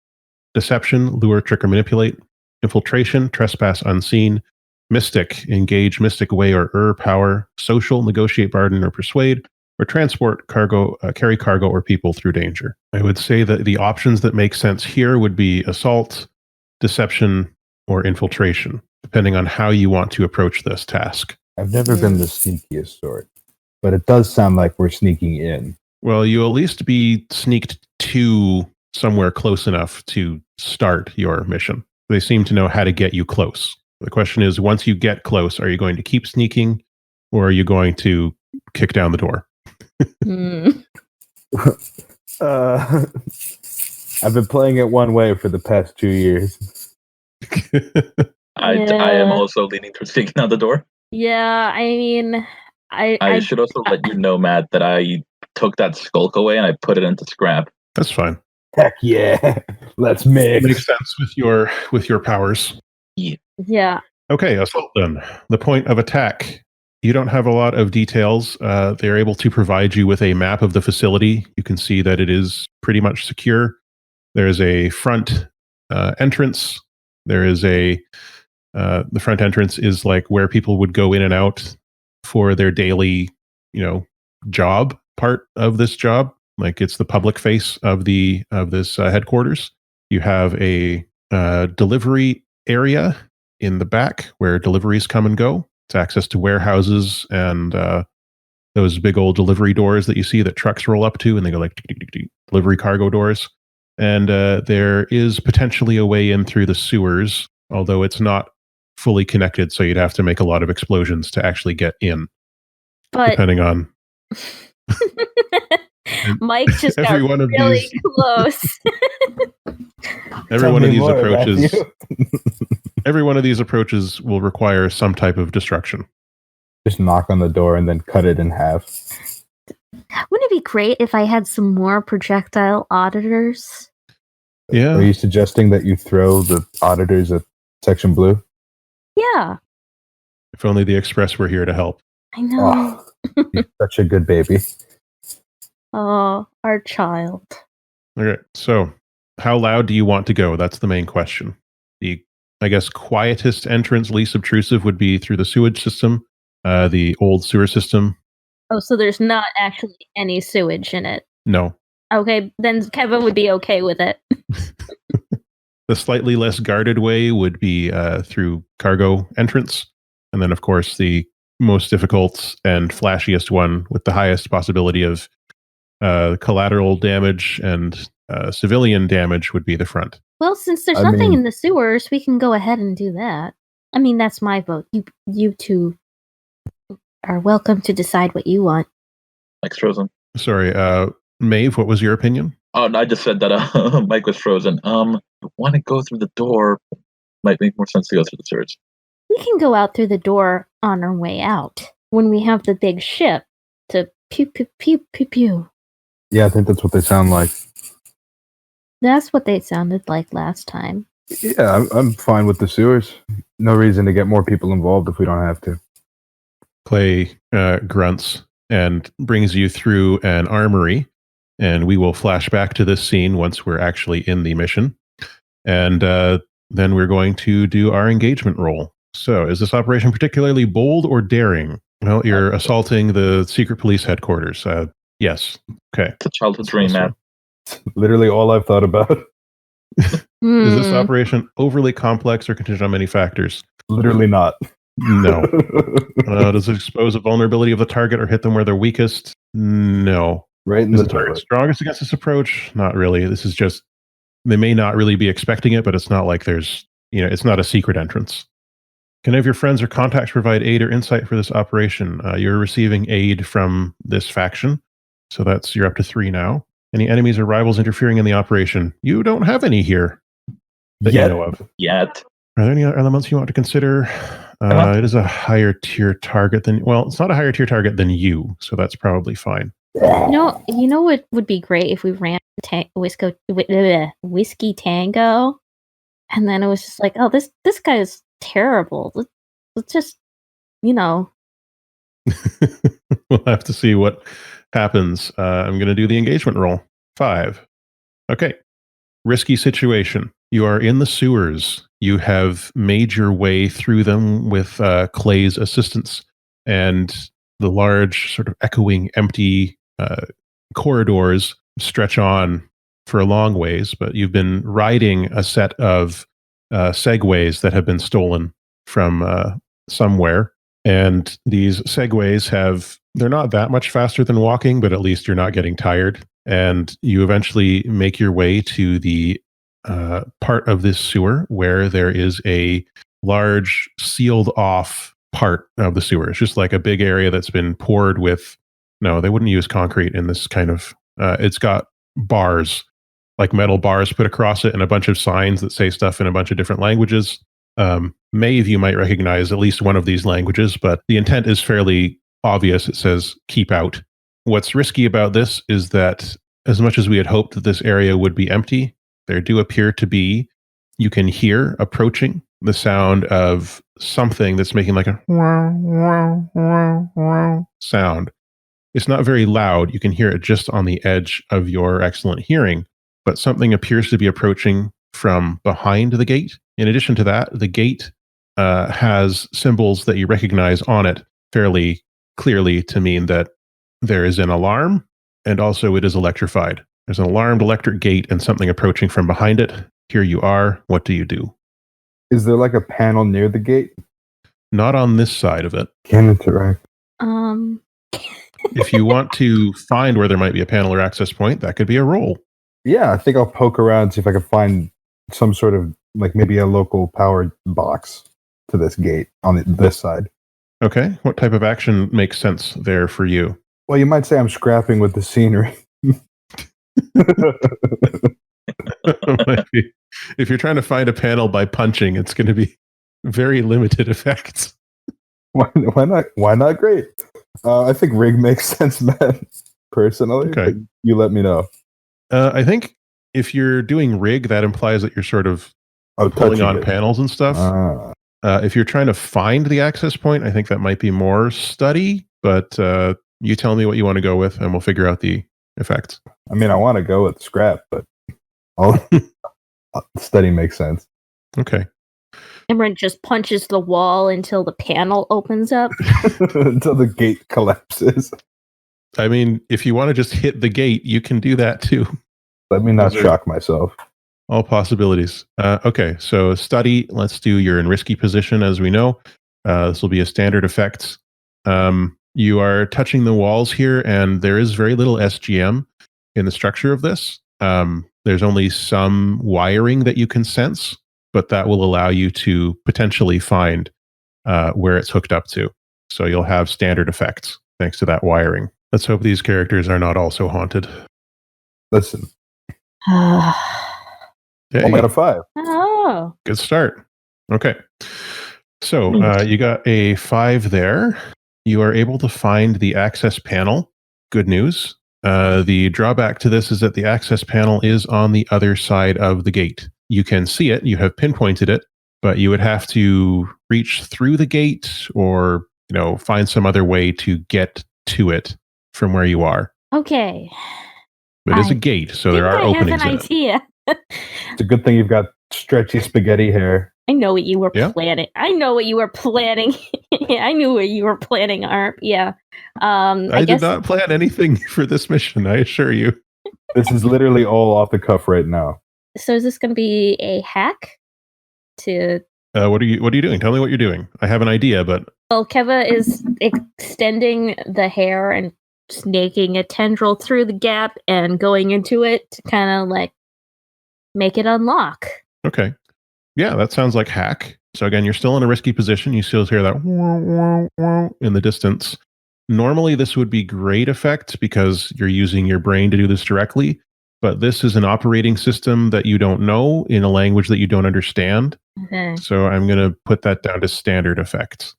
[SPEAKER 1] Deception, lure, trick, or manipulate. Infiltration, trespass unseen. Mystic, engage mystic way or power. Social, negotiate, bargain, or persuade. Or transport, cargo, carry cargo or people through danger. I would say that the options that make sense here would be assault, deception, or infiltration, depending on how you want to approach this task.
[SPEAKER 5] I've never been the sneakiest sort, but it does sound like we're sneaking in.
[SPEAKER 1] Well, you'll at least be sneaked to somewhere close enough to start your mission. They seem to know how to get you close. The question is, once you get close, are you going to keep sneaking, or are you going to kick down the door?
[SPEAKER 4] Hmm.
[SPEAKER 5] I've been playing it one way for the past 2 years.
[SPEAKER 3] I am also leaning towards taking out the door.
[SPEAKER 4] Yeah, I mean,
[SPEAKER 3] I should also let you know, Matt, that I took that skulk away and I put it into scrap.
[SPEAKER 1] That's fine.
[SPEAKER 5] Heck yeah. Let's mix.
[SPEAKER 1] Makes sense with your powers.
[SPEAKER 4] yeah.
[SPEAKER 1] Okay, assault then. The point of attack. You don't have a lot of details. They're able to provide you with a map of the facility. You can see that it is pretty much secure. There's a front entrance. There is the front entrance is like where people would go in and out for their daily, job part of this job. Like it's the public face of this headquarters. You have a delivery area in the back where deliveries come and go. It's access to warehouses and those big old delivery doors that you see that trucks roll up to, and they go like delivery cargo doors. And there is potentially a way in through the sewers, although it's not fully connected, so you'd have to make a lot of explosions to actually get in,
[SPEAKER 4] But
[SPEAKER 1] depending on...
[SPEAKER 4] Mike just got
[SPEAKER 1] Every one of
[SPEAKER 4] really
[SPEAKER 1] these-
[SPEAKER 4] close.
[SPEAKER 1] Every one of these approaches... Every one of these approaches will require some type of destruction.
[SPEAKER 5] Just knock on the door and then cut it in half.
[SPEAKER 4] Wouldn't it be great if I had some more projectile auditors?
[SPEAKER 1] Yeah.
[SPEAKER 5] Are you suggesting that you throw the auditors at Section Blue?
[SPEAKER 4] Yeah,
[SPEAKER 1] If only the Express were here to help.
[SPEAKER 4] I know.
[SPEAKER 5] Oh, you're such a good baby.
[SPEAKER 4] Oh, our child.
[SPEAKER 1] Okay, so how loud do you want to go? That's the main question. The, I guess, quietest entrance, least obtrusive, would be through the sewage system, the old sewer system.
[SPEAKER 4] Oh, so there's not actually any sewage in it.
[SPEAKER 1] No.
[SPEAKER 4] Okay, then Kevin would be okay with it.
[SPEAKER 1] The slightly less guarded way would be through cargo entrance. And then, of course, the most difficult and flashiest one with the highest possibility of collateral damage and civilian damage would be the front.
[SPEAKER 4] Well, since there's
[SPEAKER 5] I
[SPEAKER 4] nothing
[SPEAKER 5] mean-
[SPEAKER 4] in the sewers, we can go ahead and do that. I mean, that's my vote. You two are welcome to decide what you want.
[SPEAKER 3] Mike's frozen.
[SPEAKER 1] Sorry, Maeve, what was your opinion?
[SPEAKER 3] Oh, no, I just said that Mike was frozen. I want to go through the door. Might make more sense to go through the sewers.
[SPEAKER 4] We can go out through the door on our way out when we have the big ship to pew pew pew pew pew.
[SPEAKER 5] Yeah, I think that's what they sound like.
[SPEAKER 4] That's what they sounded like last time.
[SPEAKER 5] Yeah, I'm fine with the sewers. No reason to get more people involved if we don't have to.
[SPEAKER 1] Clay grunts and brings you through an armory, and we will flash back to this scene once we're actually in the mission. And then we're going to do our engagement roll. So, is this operation particularly bold or daring? Well, you're assaulting the secret police headquarters. Yes. Okay.
[SPEAKER 3] It's a childhood dream, man.
[SPEAKER 5] Literally all I've thought about.
[SPEAKER 1] Is this
[SPEAKER 4] Hmm.
[SPEAKER 1] operation overly complex or contingent on many factors?
[SPEAKER 5] Literally not.
[SPEAKER 1] No. Does it expose a vulnerability of the target or hit them where they're weakest? No.
[SPEAKER 5] Right in
[SPEAKER 1] Is
[SPEAKER 5] the
[SPEAKER 1] the target
[SPEAKER 5] toilet.
[SPEAKER 1] strongest against this approach? Not really. This is just, they may not really be expecting it, but it's not like there's, it's not a secret entrance. Can any of your friends or contacts provide aid or insight for this operation? You're receiving aid from this faction, so you're up to 3 now. Any enemies or rivals interfering in the operation? You don't have any here that
[SPEAKER 5] Yet.
[SPEAKER 1] you know of.
[SPEAKER 3] Yet.
[SPEAKER 1] Are there any other elements you want to consider? It is a higher tier target than, it's not a higher tier target than you, so that's probably fine.
[SPEAKER 4] You know what would be great if we ran Whiskey Tango, and then it was just like, oh, this guy is terrible. Let's just,
[SPEAKER 1] We'll have to see what happens. I'm going to do the engagement roll. 5. Okay. Risky situation. You are in the sewers. You have made your way through them with Clay's assistance, and the large, sort of echoing, empty corridors stretch on for a long ways, but you've been riding a set of segways that have been stolen from somewhere. And these segways they're not that much faster than walking, but at least you're not getting tired. And you eventually make your way to the part of this sewer where there is a large sealed off part of the sewer. It's just like a big area that's been poured with, no, they wouldn't use concrete in this kind of, it's got bars, like metal bars put across it and a bunch of signs that say stuff in a bunch of different languages. Maeve, you might recognize at least one of these languages, but the intent is fairly obvious. It says keep out. What's risky about this is that as much as we had hoped that this area would be empty, there do appear to be, you can hear approaching the sound of something that's making like a sound. It's not very loud. You can hear it just on the edge of your excellent hearing, but something appears to be approaching from behind the gate. In addition to that, the gate has symbols that you recognize on it fairly clearly to mean that there is an alarm, and also it is electrified. There's an alarmed electric gate and something approaching from behind it. Here you are. What do you do?
[SPEAKER 5] Is there like a panel near the gate?
[SPEAKER 1] Not on this side of it.
[SPEAKER 5] Can interact.
[SPEAKER 1] If you want to find where there might be a panel or access point, that could be a roll.
[SPEAKER 5] Yeah, I think I'll poke around, see if I can find some sort of, like maybe a local powered box to this gate on this side.
[SPEAKER 1] Okay. What type of action makes sense there for you?
[SPEAKER 5] Well, you might say I'm scrapping with the scenery.
[SPEAKER 1] If you're trying to find a panel by punching, it's going to be very limited effects.
[SPEAKER 5] Why not? Why not? Great. I think rig makes sense, man. Personally,
[SPEAKER 1] okay.
[SPEAKER 5] You let me know.
[SPEAKER 1] I think if you're doing rig, that implies that you're sort of pulling on panels and stuff. If you're trying to find the access point, I think that might be more study. But you tell me what you want to go with, and we'll figure out the effects.
[SPEAKER 5] I mean, I want to go with scrap, but study makes sense.
[SPEAKER 1] Okay.
[SPEAKER 4] Imran just punches the wall until the panel opens up.
[SPEAKER 5] Until the gate collapses.
[SPEAKER 1] I mean, if you want to just hit the gate, you can do that too.
[SPEAKER 5] Let me not shock myself.
[SPEAKER 1] All possibilities. Okay, so study. Let's do you're in risky position, as we know. This will be a standard effects. You are touching the walls here, and there is very little SGM in the structure of this. There's only some wiring that you can sense, but that will allow you to potentially find where it's hooked up to. So you'll have standard effects thanks to that wiring. Let's hope these characters are not also haunted.
[SPEAKER 5] Listen.
[SPEAKER 1] Hey,
[SPEAKER 5] 1 out of 5.
[SPEAKER 4] Oh.
[SPEAKER 1] Good start. Okay. So you got a 5 there. You are able to find the access panel. Good news. The drawback to this is that the access panel is on the other side of the gate. You can see it. You have pinpointed it, but you would have to reach through the gate or, find some other way to get to it from where you are.
[SPEAKER 4] Okay.
[SPEAKER 1] It is a gate, so there are openings in it. I have an
[SPEAKER 4] idea.
[SPEAKER 5] It's a good thing you've got stretchy spaghetti hair.
[SPEAKER 4] I know what you were planning. I know what you were planning. Yeah, I knew what you were planning, Arp. Yeah.
[SPEAKER 1] I did not plan anything for this mission, I assure you.
[SPEAKER 5] This is literally all off the cuff right now.
[SPEAKER 4] So is this going to be a hack to...
[SPEAKER 1] What are you doing? Tell me what you're doing. I have an idea, but...
[SPEAKER 4] Well, Keva is extending the hair and snaking a tendril through the gap and going into it to kind of like make it unlock.
[SPEAKER 1] Okay. Yeah, that sounds like hack. So again, you're still in a risky position. You still hear that in the distance. Normally, this would be great effect because you're using your brain to do this directly. But this is an operating system that you don't know in a language that you don't understand.
[SPEAKER 4] Okay.
[SPEAKER 1] So I'm going to put that down to standard effects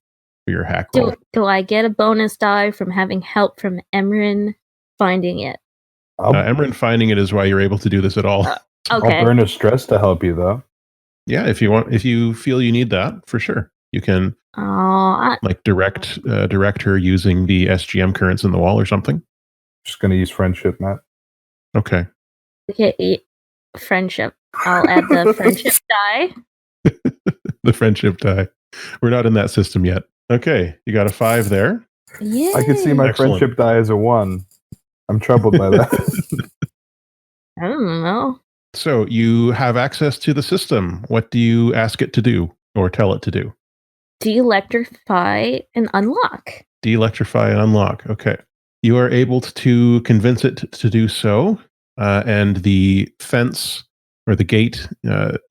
[SPEAKER 1] for your hack roll.
[SPEAKER 4] Do I get a bonus die from having help from Emran finding it?
[SPEAKER 1] Emran finding it is why you're able to do this at all.
[SPEAKER 4] Okay.
[SPEAKER 5] I'll burn a stress to help you, though.
[SPEAKER 1] Yeah, if you feel you need that, for sure. You can direct her using the SGM currents in the wall or something.
[SPEAKER 5] Just going to use friendship, Matt.
[SPEAKER 1] Okay.
[SPEAKER 4] Okay, friendship. I'll add the friendship die.
[SPEAKER 1] The friendship die. We're not in that system yet. Okay, you got a 5 there.
[SPEAKER 4] Yeah.
[SPEAKER 5] I can see my friendship die as a 1. I'm troubled by that.
[SPEAKER 4] I don't know.
[SPEAKER 1] So you have access to the system. What do you ask it to do or tell it to do?
[SPEAKER 4] De-electrify and unlock.
[SPEAKER 1] De-electrify and unlock. Okay. You are able to convince it to do so. And the fence or the gate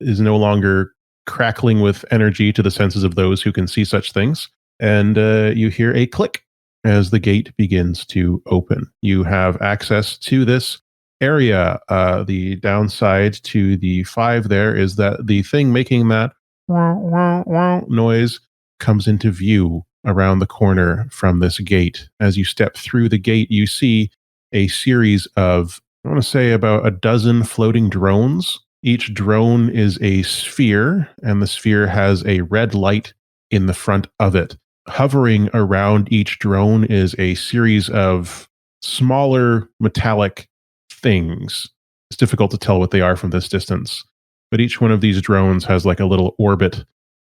[SPEAKER 1] is no longer crackling with energy to the senses of those who can see such things. And you hear a click as the gate begins to open. You have access to this area. The downside to the 5 there is that the thing making that noise comes into view around the corner from this gate. As you step through the gate, you see a series of, I want to say, about a dozen floating drones. Each drone is a sphere, and the sphere has a red light in the front of it. Hovering around each drone is a series of smaller metallic things. It's difficult to tell what they are from this distance, but each one of these drones has like a little orbit,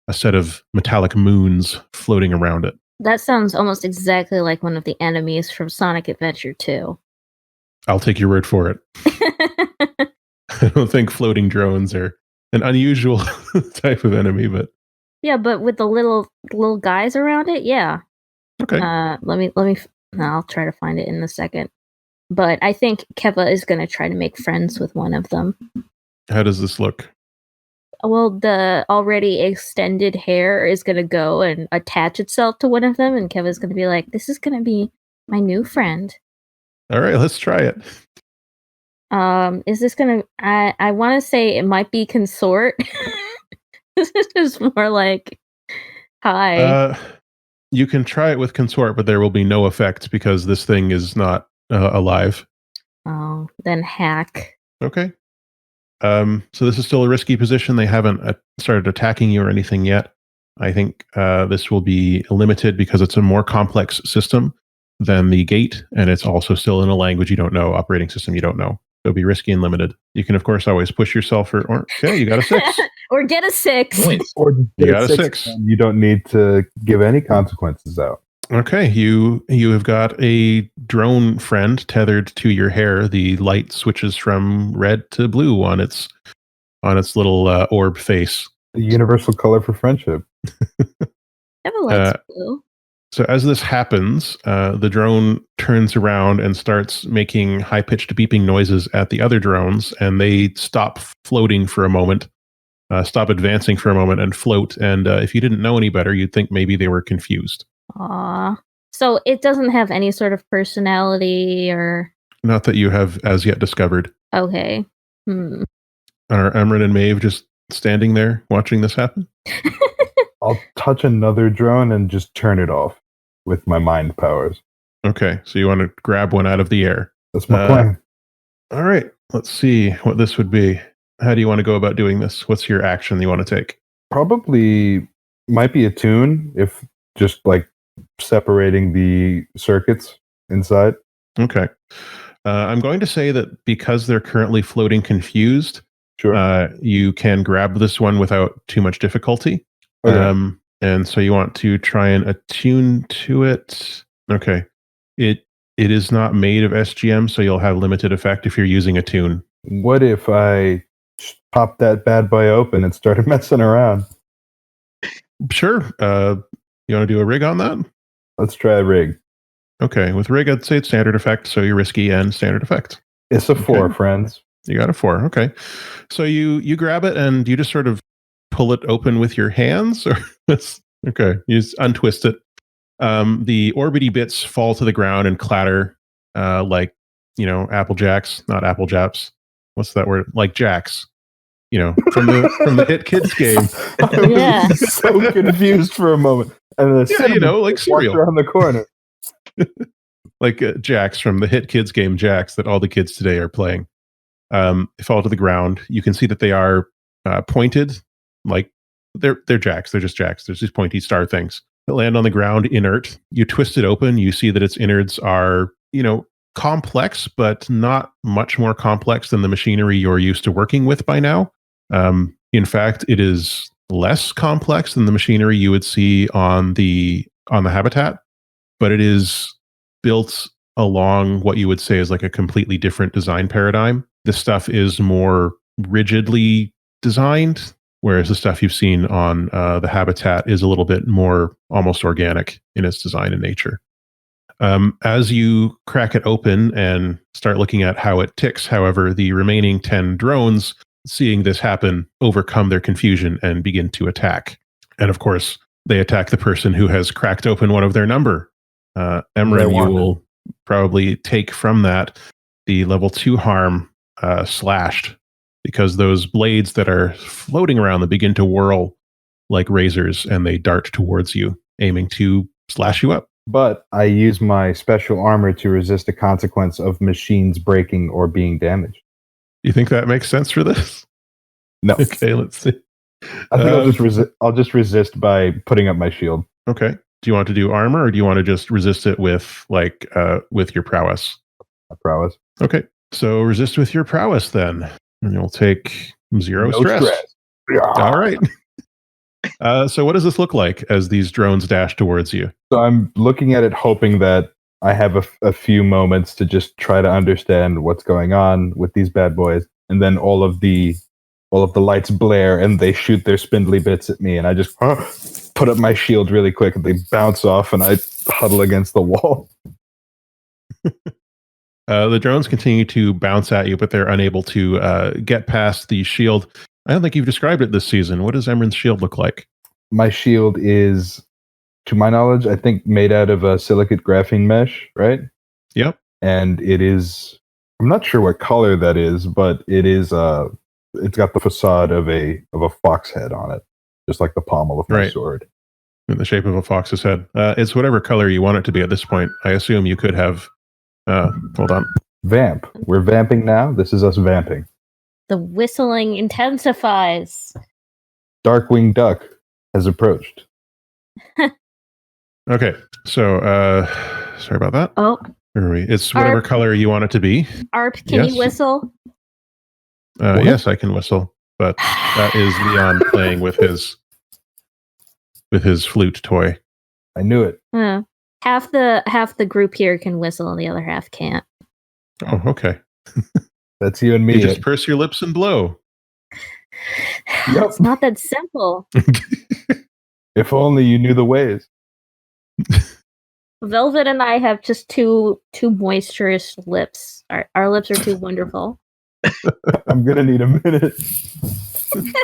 [SPEAKER 1] a set of metallic moons floating around it.
[SPEAKER 4] That sounds almost exactly like one of the enemies from Sonic Adventure 2.
[SPEAKER 1] I'll take your word for it. I don't think floating drones are an unusual type of enemy, but
[SPEAKER 4] Yeah, but with the little guys around it, yeah.
[SPEAKER 1] okay.
[SPEAKER 4] Let me. I'll try to find it in a second. But I think Keva is going to try to make friends with one of them.
[SPEAKER 1] How does this look?
[SPEAKER 4] Well, the already extended hair is going to go and attach itself to one of them, and Keva's going to be like, "This is going to be my new friend."
[SPEAKER 1] All right, let's try it.
[SPEAKER 4] Is this going to? I want to say it might be consort. This is just more like, hi.
[SPEAKER 1] You can try it with consort, but there will be no effect because this thing is not alive.
[SPEAKER 4] Oh, then hack.
[SPEAKER 1] Okay. So this is still a risky position. They haven't started attacking you or anything yet. I think this will be limited because it's a more complex system than the gate, and it's also still in a language you don't know, operating system you don't know. So it'll be risky and limited. You can, of course, always push yourself okay, you got a 6.
[SPEAKER 4] Or get a 6.
[SPEAKER 3] Nice.
[SPEAKER 5] Or
[SPEAKER 1] You got a 6.
[SPEAKER 5] And you don't need to give any consequences out.
[SPEAKER 1] Okay, you have got a drone friend tethered to your hair. The light switches from red to blue on its little orb face.
[SPEAKER 5] The universal color for friendship.
[SPEAKER 4] Never likes blue.
[SPEAKER 1] So as this happens, the drone turns around and starts making high-pitched beeping noises at the other drones, and they stop floating for a moment, stop advancing for a moment, and float. And if you didn't know any better, you'd think maybe they were confused.
[SPEAKER 4] Aww. So it doesn't have any sort of personality or...
[SPEAKER 1] Not that you have as yet discovered.
[SPEAKER 4] Okay.
[SPEAKER 1] Are Emran and Maeve just standing there watching this happen?
[SPEAKER 5] I'll touch another drone and just turn it off with my mind powers.
[SPEAKER 1] Okay, so you want to grab one out of the air.
[SPEAKER 5] That's my plan.
[SPEAKER 1] All right, let's see what this would be. How do you want to go about doing this? What's your action you want to take?
[SPEAKER 5] Probably might be a tune if just like separating the circuits inside.
[SPEAKER 1] Okay. I'm going to say that because they're currently floating confused,
[SPEAKER 5] Sure.
[SPEAKER 1] You can grab this one without too much difficulty.
[SPEAKER 5] Okay.
[SPEAKER 1] And so you want to try and attune to it. Okay. It is not made of SGM, so you'll have limited effect if you're using a tune.
[SPEAKER 5] What if I popped that bad boy open and started messing around?
[SPEAKER 1] Sure. You want to do a rig on that?
[SPEAKER 5] Let's try a rig.
[SPEAKER 1] Okay. With rig, I'd say it's standard effect, so you're risky and standard effect.
[SPEAKER 5] It's a 4,
[SPEAKER 1] Okay.
[SPEAKER 5] friends.
[SPEAKER 1] You got a 4. Okay. So you grab it and you just sort of pull it open with your hands, or okay, you just untwist it. The orbity bits fall to the ground and clatter like, Apple Jacks, not Apple Japs. What's that word? Like jacks. From the hit kids game.
[SPEAKER 5] I
[SPEAKER 4] Yeah.
[SPEAKER 5] was so confused for a moment. And the cinnamon
[SPEAKER 1] like
[SPEAKER 5] walked
[SPEAKER 1] cereal.
[SPEAKER 5] around the corner.
[SPEAKER 1] Like Jacks from the hit kids game Jacks that all the kids today are playing. They fall to the ground. You can see that they are pointed, like they're Jacks. They're just Jacks. There's these pointy star things that land on the ground inert. You twist it open. You see that its innards are, complex, but not much more complex than the machinery you're used to working with by now. In fact, it is less complex than the machinery you would see on the habitat, but it is built along what you would say is like a completely different design paradigm. This stuff is more rigidly designed, whereas the stuff you've seen on the habitat is a little bit more almost organic in its design and nature. As you crack it open and start looking at how it ticks, however, the remaining 10 drones seeing this happen, overcome their confusion and begin to attack. And of course, they attack the person who has cracked open one of their number. Emran, you will probably take from that the level 2 harm slashed, because those blades that are floating around, they begin to whirl like razors and they dart towards you, aiming to slash you up.
[SPEAKER 5] But I use my special armor to resist the consequence of machines breaking or being damaged.
[SPEAKER 1] You think that makes sense for this?
[SPEAKER 5] No.
[SPEAKER 1] Okay, let's see.
[SPEAKER 5] I think I'll just resist by putting up my shield.
[SPEAKER 1] Okay. Do you want to do armor, or do you want to just resist it with with your prowess?
[SPEAKER 5] My prowess.
[SPEAKER 1] Okay. So resist with your prowess then. And you'll take 0 stress.
[SPEAKER 5] Yeah.
[SPEAKER 1] All right. So what does this look like as these drones dash towards you?
[SPEAKER 5] So I'm looking at it, hoping that I have a few moments to just try to understand what's going on with these bad boys, and then all of the lights blare and they shoot their spindly bits at me, and I just put up my shield really quick, and they bounce off, and I huddle against the wall.
[SPEAKER 1] The drones continue to bounce at you, but they're unable to get past the shield. I don't think you've described it this season. What does Emran's shield look like?
[SPEAKER 5] My shield is, to my knowledge, I think made out of a silicate graphene mesh, right?
[SPEAKER 1] Yep.
[SPEAKER 5] And it is, I'm not sure what color that is, but it is it's got the facade of a fox head on it, just like the pommel of my sword.
[SPEAKER 1] In the shape of a fox's head. It's whatever color you want it to be at this point. I assume you could have hold on.
[SPEAKER 5] Vamp. We're vamping now. This is us vamping.
[SPEAKER 4] The whistling intensifies.
[SPEAKER 5] Darkwing Duck has approached.
[SPEAKER 1] Okay, so sorry about that.
[SPEAKER 4] Oh,
[SPEAKER 1] where are we? It's whatever
[SPEAKER 4] Arp.
[SPEAKER 1] color you want it to be.
[SPEAKER 4] Arp, can you whistle?
[SPEAKER 1] Yes, I can whistle, but that is Leon playing with his flute toy.
[SPEAKER 5] I knew it.
[SPEAKER 4] Half the group here can whistle, and the other half can't.
[SPEAKER 1] Oh, okay.
[SPEAKER 5] That's you and me.
[SPEAKER 1] You just purse your lips and blow.
[SPEAKER 5] Yep.
[SPEAKER 4] It's not that simple.
[SPEAKER 5] If only you knew the ways.
[SPEAKER 4] Velvet and I have just too moisturous lips. Our lips are too wonderful.
[SPEAKER 5] I'm gonna need a minute.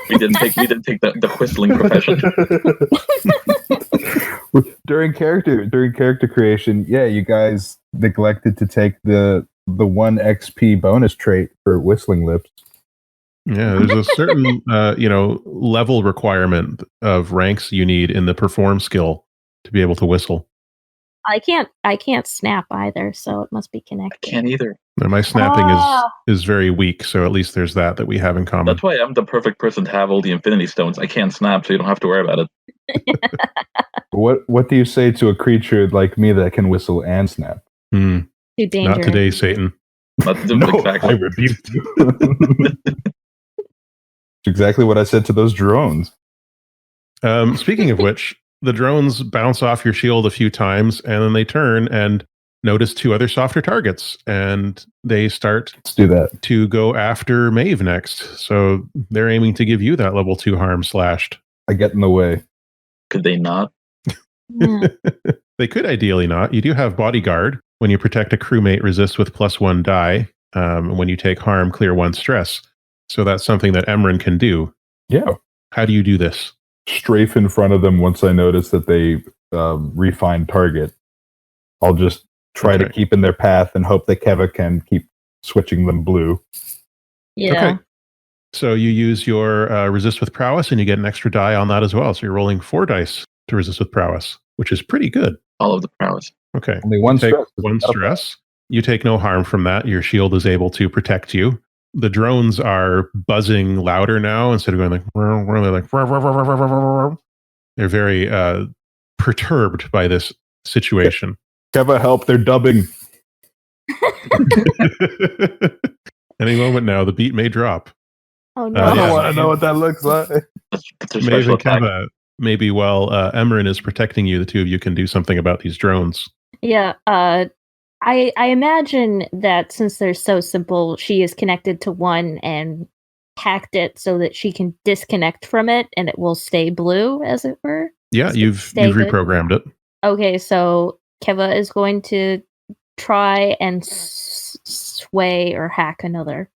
[SPEAKER 3] We didn't take the whistling profession.
[SPEAKER 5] During character creation, yeah, you guys neglected to take the 1 XP bonus trait for whistling lips.
[SPEAKER 1] Yeah, there's a certain level requirement of ranks you need in the perform skill to be able to whistle.
[SPEAKER 4] I can't snap either, so it must be connected.
[SPEAKER 3] I can't either.
[SPEAKER 1] And my snapping is very weak, so at least there's that we have in common.
[SPEAKER 3] That's why I'm the perfect person to have all the Infinity Stones. I can't snap, so you don't have to worry about it.
[SPEAKER 5] What do you say to a creature like me that can whistle and snap?
[SPEAKER 4] Too dangerous.
[SPEAKER 1] Not today, Satan.
[SPEAKER 5] No,
[SPEAKER 3] exactly.
[SPEAKER 5] I rebuke you. It's exactly what I said to those drones.
[SPEAKER 1] Speaking of which, the drones bounce off your shield a few times, and then they turn and notice 2 other softer targets, and they start
[SPEAKER 5] Let's do that.
[SPEAKER 1] to go after Maeve next. So they're aiming to give you that level 2 harm slashed.
[SPEAKER 5] I get in the way.
[SPEAKER 3] Could they not?
[SPEAKER 4] Yeah.
[SPEAKER 1] They could ideally not. You do have bodyguard. When you protect a crewmate, resist with +1 die. When you take harm, clear 1 stress. So that's something that Emran can do.
[SPEAKER 5] Yeah.
[SPEAKER 1] How do you do this?
[SPEAKER 5] Strafe in front of them once I notice that they refine target. I'll just try to keep in their path and hope that Keva can keep switching them blue.
[SPEAKER 4] Yeah.
[SPEAKER 1] Okay. So you use your resist with prowess, and you get an extra die on that as well. So you're rolling 4 dice to resist with prowess, which is pretty good.
[SPEAKER 3] All of the prowess.
[SPEAKER 1] Okay.
[SPEAKER 5] Only 1
[SPEAKER 1] take
[SPEAKER 5] stress.
[SPEAKER 1] 1 stress. You take no harm from that. Your shield is able to protect you. The drones are buzzing louder now instead of going like, they're like, they're very perturbed by this situation.
[SPEAKER 5] Keva, help! They're dubbing.
[SPEAKER 1] Any moment now, the beat may drop.
[SPEAKER 4] Oh no!
[SPEAKER 5] I don't want to know what that looks like.
[SPEAKER 1] Maybe Keva, maybe while Emran is protecting you, the 2 of you can do something about these drones.
[SPEAKER 4] Yeah. I imagine that since they're so simple, she is connected to one and hacked it so that she can disconnect from it and it will stay blue, as it were.
[SPEAKER 1] Yeah, you've reprogrammed it.
[SPEAKER 4] Okay, so Keva is going to try and sway or hack another.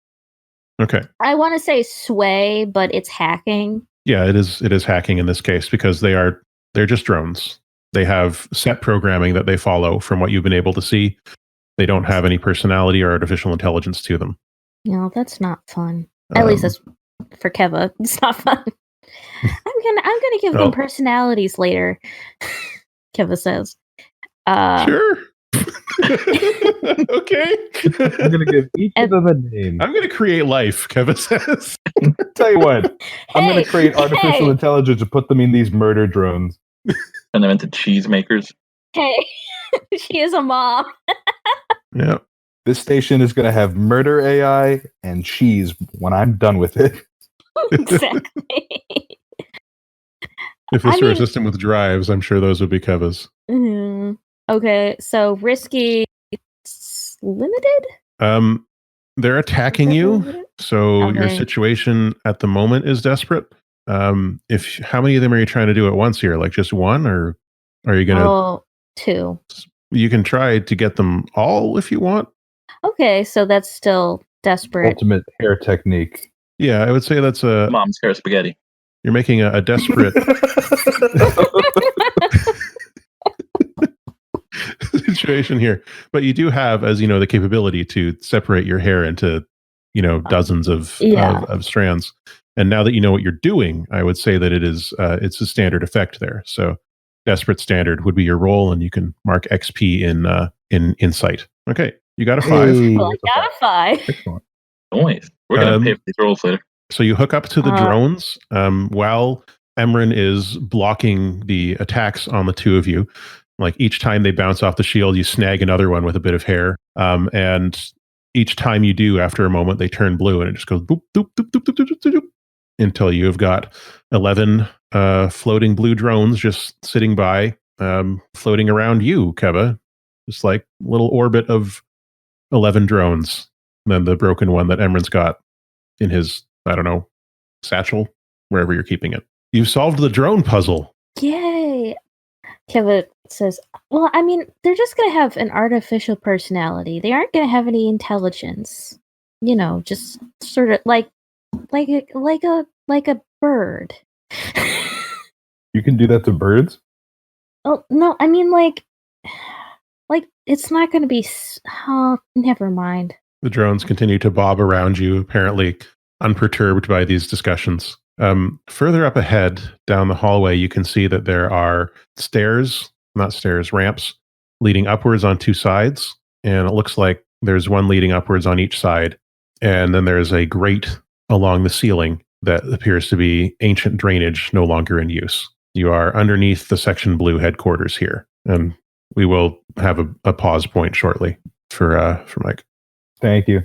[SPEAKER 1] Okay.
[SPEAKER 4] I want to say sway, but it's hacking.
[SPEAKER 1] Yeah, it is hacking in this case because they're just drones. They have set programming that they follow from what you've been able to see. They don't have any personality or artificial intelligence to them.
[SPEAKER 4] No, that's not fun. At least that's for Keva. It's not fun. I'm gonna give them personalities later. Keva says.
[SPEAKER 1] Sure. Okay.
[SPEAKER 5] I'm gonna give each of them a name.
[SPEAKER 1] I'm gonna create life, Keva says.
[SPEAKER 5] Tell you what, I'm gonna create artificial intelligence and put them in these murder drones.
[SPEAKER 3] And them into cheese makers.
[SPEAKER 4] Hey, she is a mom.
[SPEAKER 1] Yeah.
[SPEAKER 5] This station is gonna have murder AI and cheese when I'm done with it.
[SPEAKER 4] Exactly.
[SPEAKER 1] If this were a system with drives, I'm sure those would be Keva's.
[SPEAKER 4] Mm-hmm. Okay, so risky limited?
[SPEAKER 1] They're attacking you, so your
[SPEAKER 4] Okay.
[SPEAKER 1] situation at the moment is desperate. How many of them are you trying to do at once here? Like just one, or are you gonna?
[SPEAKER 4] 2.
[SPEAKER 1] You can try to get them all if you want.
[SPEAKER 4] Okay, so that's still desperate.
[SPEAKER 5] Ultimate hair technique.
[SPEAKER 1] Yeah, I would say that's a
[SPEAKER 3] Mom's hair spaghetti.
[SPEAKER 1] You're making a desperate situation here, but you do have, as you know, the capability to separate your hair into, dozens of strands. And now that you know what you're doing, I would say that it's a standard effect there. So, desperate standard would be your roll, and you can mark XP in insight. Okay, you got a 5.
[SPEAKER 5] Hey,
[SPEAKER 4] Well, I got a 5.
[SPEAKER 5] excellent.
[SPEAKER 3] Nice. We're gonna pay for these rolls later.
[SPEAKER 1] So you hook up to the drones while Emran is blocking the attacks on the two of you. Like each time they bounce off the shield, you snag another one with a bit of hair. And each time you do, after a moment, they turn blue and it just goes boop, boop, boop, boop, boop, boop, boop, boop, until you've got 11 floating blue drones just sitting by, floating around you, Keva. Just like a little orbit of 11 drones. And then the broken one that Emran's got in his, I don't know, satchel, wherever you're keeping it. You've solved the drone puzzle.
[SPEAKER 4] Yay! Keva says, well, I mean, they're just going to have an artificial personality. They aren't going to have any intelligence. Just sort of like a bird.
[SPEAKER 5] You can do that to birds?
[SPEAKER 4] Oh, no, I mean, like it's not going to be... never mind.
[SPEAKER 1] The drones continue to bob around you, apparently unperturbed by these discussions. Further up ahead, down the hallway, you can see that there are ramps, leading upwards on 2 sides. And it looks like there's one leading upwards on each side. And then there's a grate along the ceiling that appears to be ancient drainage no longer in use. You are underneath the Section Blue headquarters here. And we will have a pause point shortly for Mike.
[SPEAKER 5] Thank you.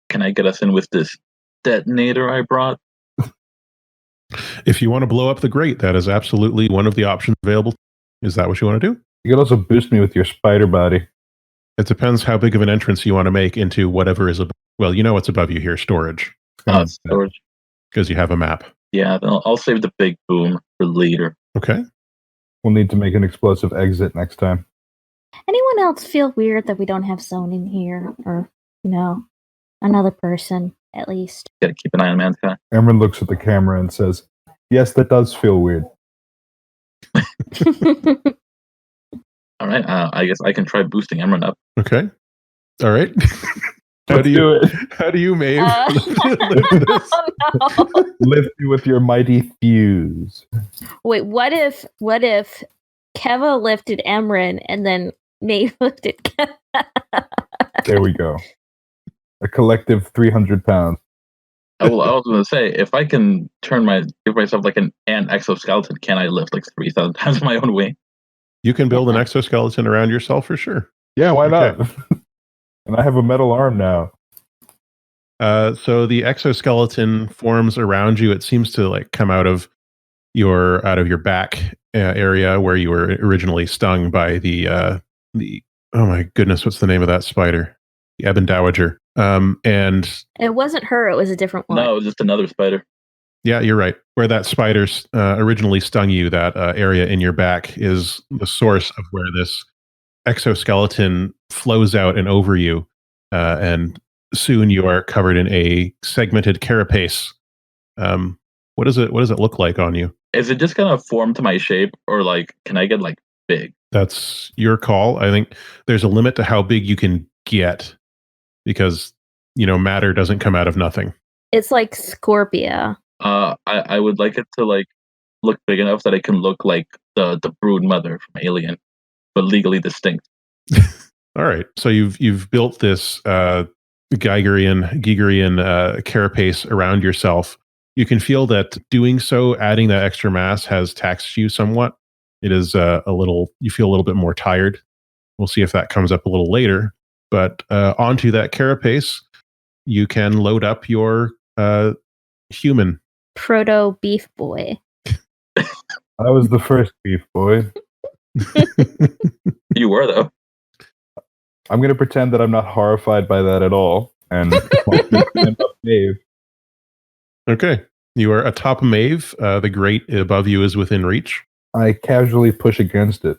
[SPEAKER 3] Can I get us in with this detonator I brought?
[SPEAKER 1] If you want to blow up the grate, that is absolutely one of the options available. Is that what you want to do?
[SPEAKER 5] You can also boost me with your spider body.
[SPEAKER 1] It depends how big of an entrance you want to make into whatever is above. Well, you know what's above you here, storage.
[SPEAKER 3] Storage.
[SPEAKER 1] Because you have a map.
[SPEAKER 3] Yeah, then I'll save the big boom for later.
[SPEAKER 1] Okay.
[SPEAKER 5] We'll need to make an explosive exit next time.
[SPEAKER 4] Anyone else feel weird that we don't have zoning here? Or, another person, at least.
[SPEAKER 3] Gotta keep an eye on man's guy.
[SPEAKER 5] Emran looks at the camera and says, yes, that does feel weird.
[SPEAKER 3] All right, I guess I can try boosting Emran up.
[SPEAKER 1] Okay. All right. How do you, Maeve, lift this?
[SPEAKER 4] Oh, no.
[SPEAKER 5] Lift me with your mighty fuse.
[SPEAKER 4] Wait, what if Keva lifted Emran and then Maeve lifted Keva?
[SPEAKER 5] There we go. A collective 300 pounds.
[SPEAKER 3] I was going to say, if I can give myself like an exoskeleton, can I lift like 3,000 times my own weight?
[SPEAKER 1] You can build an exoskeleton around yourself for sure.
[SPEAKER 5] Yeah, why not?
[SPEAKER 1] Okay.
[SPEAKER 5] And I have a metal arm now.
[SPEAKER 1] So the exoskeleton forms around you. It seems to like come out of your back area where you were originally stung by the oh my goodness, what's the name of that spider? The Ebon Dowager. And
[SPEAKER 4] it wasn't her; it was a different one.
[SPEAKER 3] No, it was just another spider.
[SPEAKER 1] Yeah, you're right. Where that spider originally stung you, that area in your back is the source of where this exoskeleton flows out and over you, and soon you are covered in a segmented carapace. What does it look like on you?
[SPEAKER 3] Is it just gonna form to my shape, or like can I get like big?
[SPEAKER 1] That's your call. I think there's a limit to how big you can get because matter doesn't come out of nothing.
[SPEAKER 4] It's like Scorpia.
[SPEAKER 3] I would like it to like look big enough that it can look like the brood mother from Alien, but legally distinct.
[SPEAKER 1] All right. So you've built this Geigerian carapace around yourself. You can feel that doing so, adding that extra mass, has taxed you somewhat. It is you feel a little bit more tired. We'll see if that comes up a little later. But onto that carapace, you can load up your human.
[SPEAKER 4] Proto beef boy.
[SPEAKER 5] I was the first beef boy.
[SPEAKER 3] You were, though.
[SPEAKER 5] I'm going to pretend that I'm not horrified by that at all. And Maeve.
[SPEAKER 1] Okay. You are atop Maeve. The grate above you is within reach.
[SPEAKER 5] I casually push against it.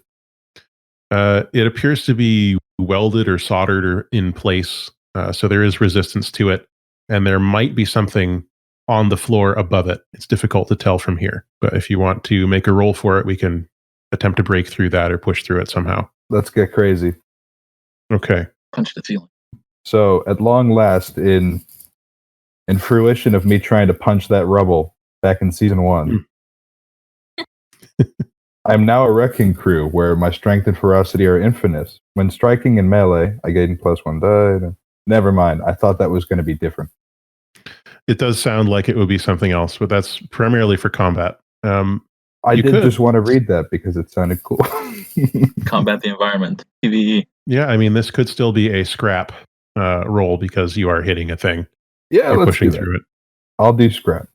[SPEAKER 1] It appears to be welded or soldered or in place. So there is resistance to it. And there might be something on the floor above it. It's difficult to tell from here. But if you want to make a roll for it, we can attempt to break through that or push through it somehow.
[SPEAKER 5] Let's get crazy.
[SPEAKER 1] Okay.
[SPEAKER 3] Punch the ceiling.
[SPEAKER 5] So at long last, in fruition of me trying to punch that rubble back in season 1, I'm now a wrecking crew where my strength and ferocity are infinite. When striking in melee, I gain +1 die. Never mind. I thought that was going to be different.
[SPEAKER 1] It does sound like it would be something else, but that's primarily for combat.
[SPEAKER 5] I did just want to read that because it sounded cool.
[SPEAKER 3] Combat the environment. PvE.
[SPEAKER 1] Yeah, I mean, this could still be a scrap roll because you are hitting a thing.
[SPEAKER 5] Yeah,
[SPEAKER 1] You're
[SPEAKER 5] let's
[SPEAKER 1] pushing
[SPEAKER 5] do that.
[SPEAKER 1] through it.
[SPEAKER 5] I'll do scrap.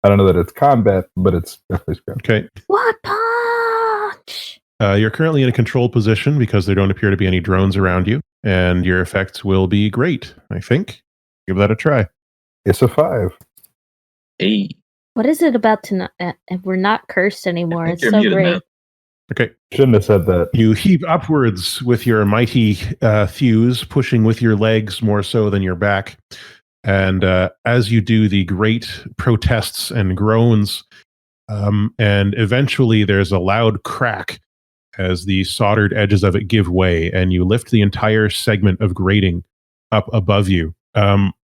[SPEAKER 5] I don't know that it's combat, but it's definitely scrap.
[SPEAKER 1] Okay.
[SPEAKER 4] What punch?
[SPEAKER 1] You're currently in a controlled position because there don't appear to be any drones around you, and your effects will be great, I think. Give that a try.
[SPEAKER 5] It's a 5.
[SPEAKER 3] Hey.
[SPEAKER 4] What is it about to not? We're not cursed anymore. It's
[SPEAKER 3] You're
[SPEAKER 4] so
[SPEAKER 3] muted,
[SPEAKER 4] great.
[SPEAKER 3] man.
[SPEAKER 1] Okay.
[SPEAKER 5] Shouldn't have said that.
[SPEAKER 1] You heave upwards with your mighty thews, pushing with your legs more so than your back. And as you do, the great protests and groans, and eventually there's a loud crack as the soldered edges of it give way, and you lift the entire segment of grating up above you.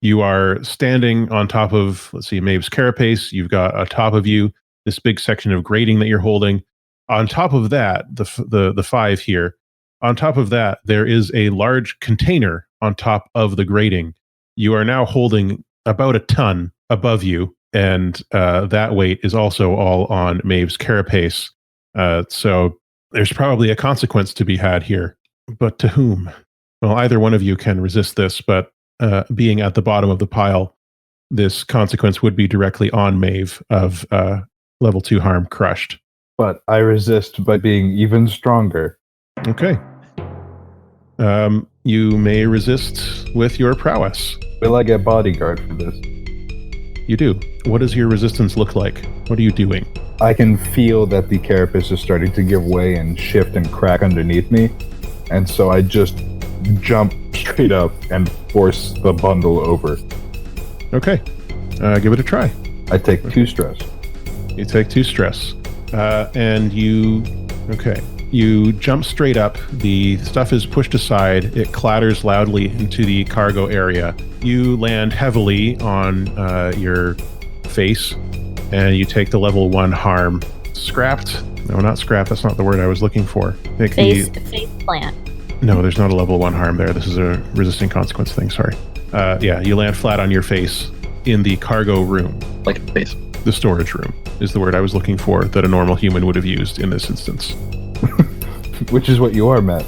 [SPEAKER 1] You are standing on top of, let's see, Maeve's carapace. You've got atop of you this big section of grating that you're holding. On top of that, the 5 here, on top of that, there is a large container on top of the grating. You are now holding about a ton above you, and that weight is also all on Maeve's carapace. So there's probably a consequence to be had here. But to whom? Well, either one of you can resist this, but being at the bottom of the pile, this consequence would be directly on Maeve of level 2 harm crushed.
[SPEAKER 5] But I resist by being even stronger.
[SPEAKER 1] Okay. You may resist with your prowess.
[SPEAKER 5] Will I get bodyguard for this?
[SPEAKER 1] You do. What does your resistance look like? What are you doing?
[SPEAKER 5] I can feel that the carapace is starting to give way and shift and crack underneath me. And so I just jump straight up and force the bundle over.
[SPEAKER 1] Okay. Give it a try.
[SPEAKER 5] I take 2 stress.
[SPEAKER 1] You take 2 stress. And you jump straight up. The stuff is pushed aside. It clatters loudly into the cargo area. You land heavily on your face, and you take the level 1 harm. Scrapped? No, not scrapped. That's not the word I was looking for.
[SPEAKER 4] Face plant.
[SPEAKER 1] No, there's not a level 1 harm there. This is a resisting consequence thing. Sorry. You land flat on your face in the cargo room.
[SPEAKER 3] Like a face.
[SPEAKER 1] The storage room is the word I was looking for that a normal human would have used in this instance.
[SPEAKER 5] Which is what you are, Matt.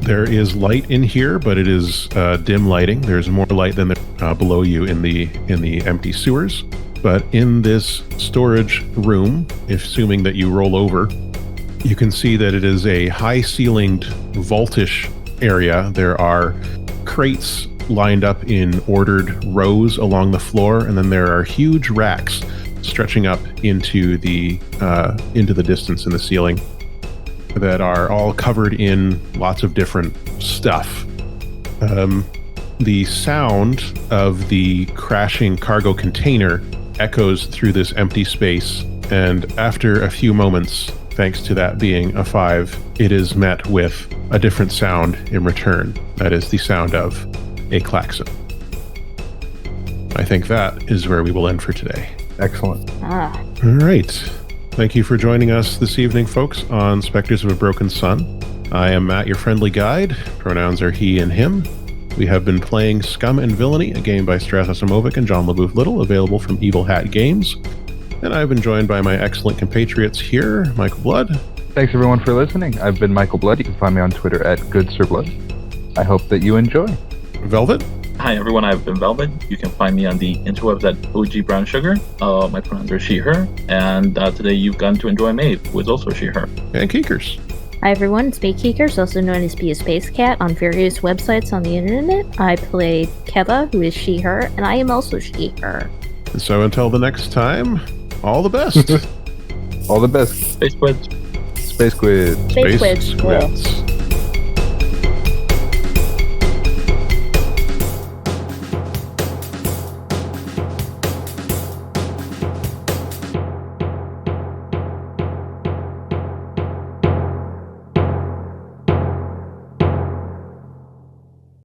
[SPEAKER 1] There is light in here, but it is dim lighting. There's more light than below you in the empty sewers. But in this storage room, assuming that you roll over, you can see that it is a high-ceilinged, vaultish area. There are crates lined up in ordered rows along the floor, and then there are huge racks stretching up into the distance in the ceiling that are all covered in lots of different stuff. the sound of the crashing cargo container echoes through this empty space, and after a few moments, thanks to that being a 5, it is met with a different sound in return. That is the sound of a klaxon. I think that is where we will end for today.
[SPEAKER 5] Excellent.
[SPEAKER 1] All right. Thank you for joining us this evening, folks, on Specters of a Broken Sun. I am Matt, your friendly guide. Pronouns are he and him. We have been playing Scum and Villainy, a game by Stras, Acimovic, and John Leboef-Little, available from Evil Hat Games. And I've been joined by my excellent compatriots here, Michael Blood.
[SPEAKER 2] Thanks everyone for listening. I've been Michael Blood. You can find me on Twitter at GoodSirBlood. I hope that you enjoy.
[SPEAKER 1] Velvet.
[SPEAKER 3] Hi everyone, I've been Velvet. You can find me on the interwebs at OG Brown Sugar. My pronouns are she, her. And today you've gotten to enjoy Maeve, who is also she, her.
[SPEAKER 1] And Keekers.
[SPEAKER 4] Hi everyone, it's me Keekers, also known as Be a Space Cat on various websites on the internet. I play Keva, who is she, her, and I am also she, her.
[SPEAKER 1] And so until the next time, all the best.
[SPEAKER 2] All the best.
[SPEAKER 3] Space Quids.
[SPEAKER 2] Space Quiz.
[SPEAKER 4] Space Quiz.
[SPEAKER 1] Quids.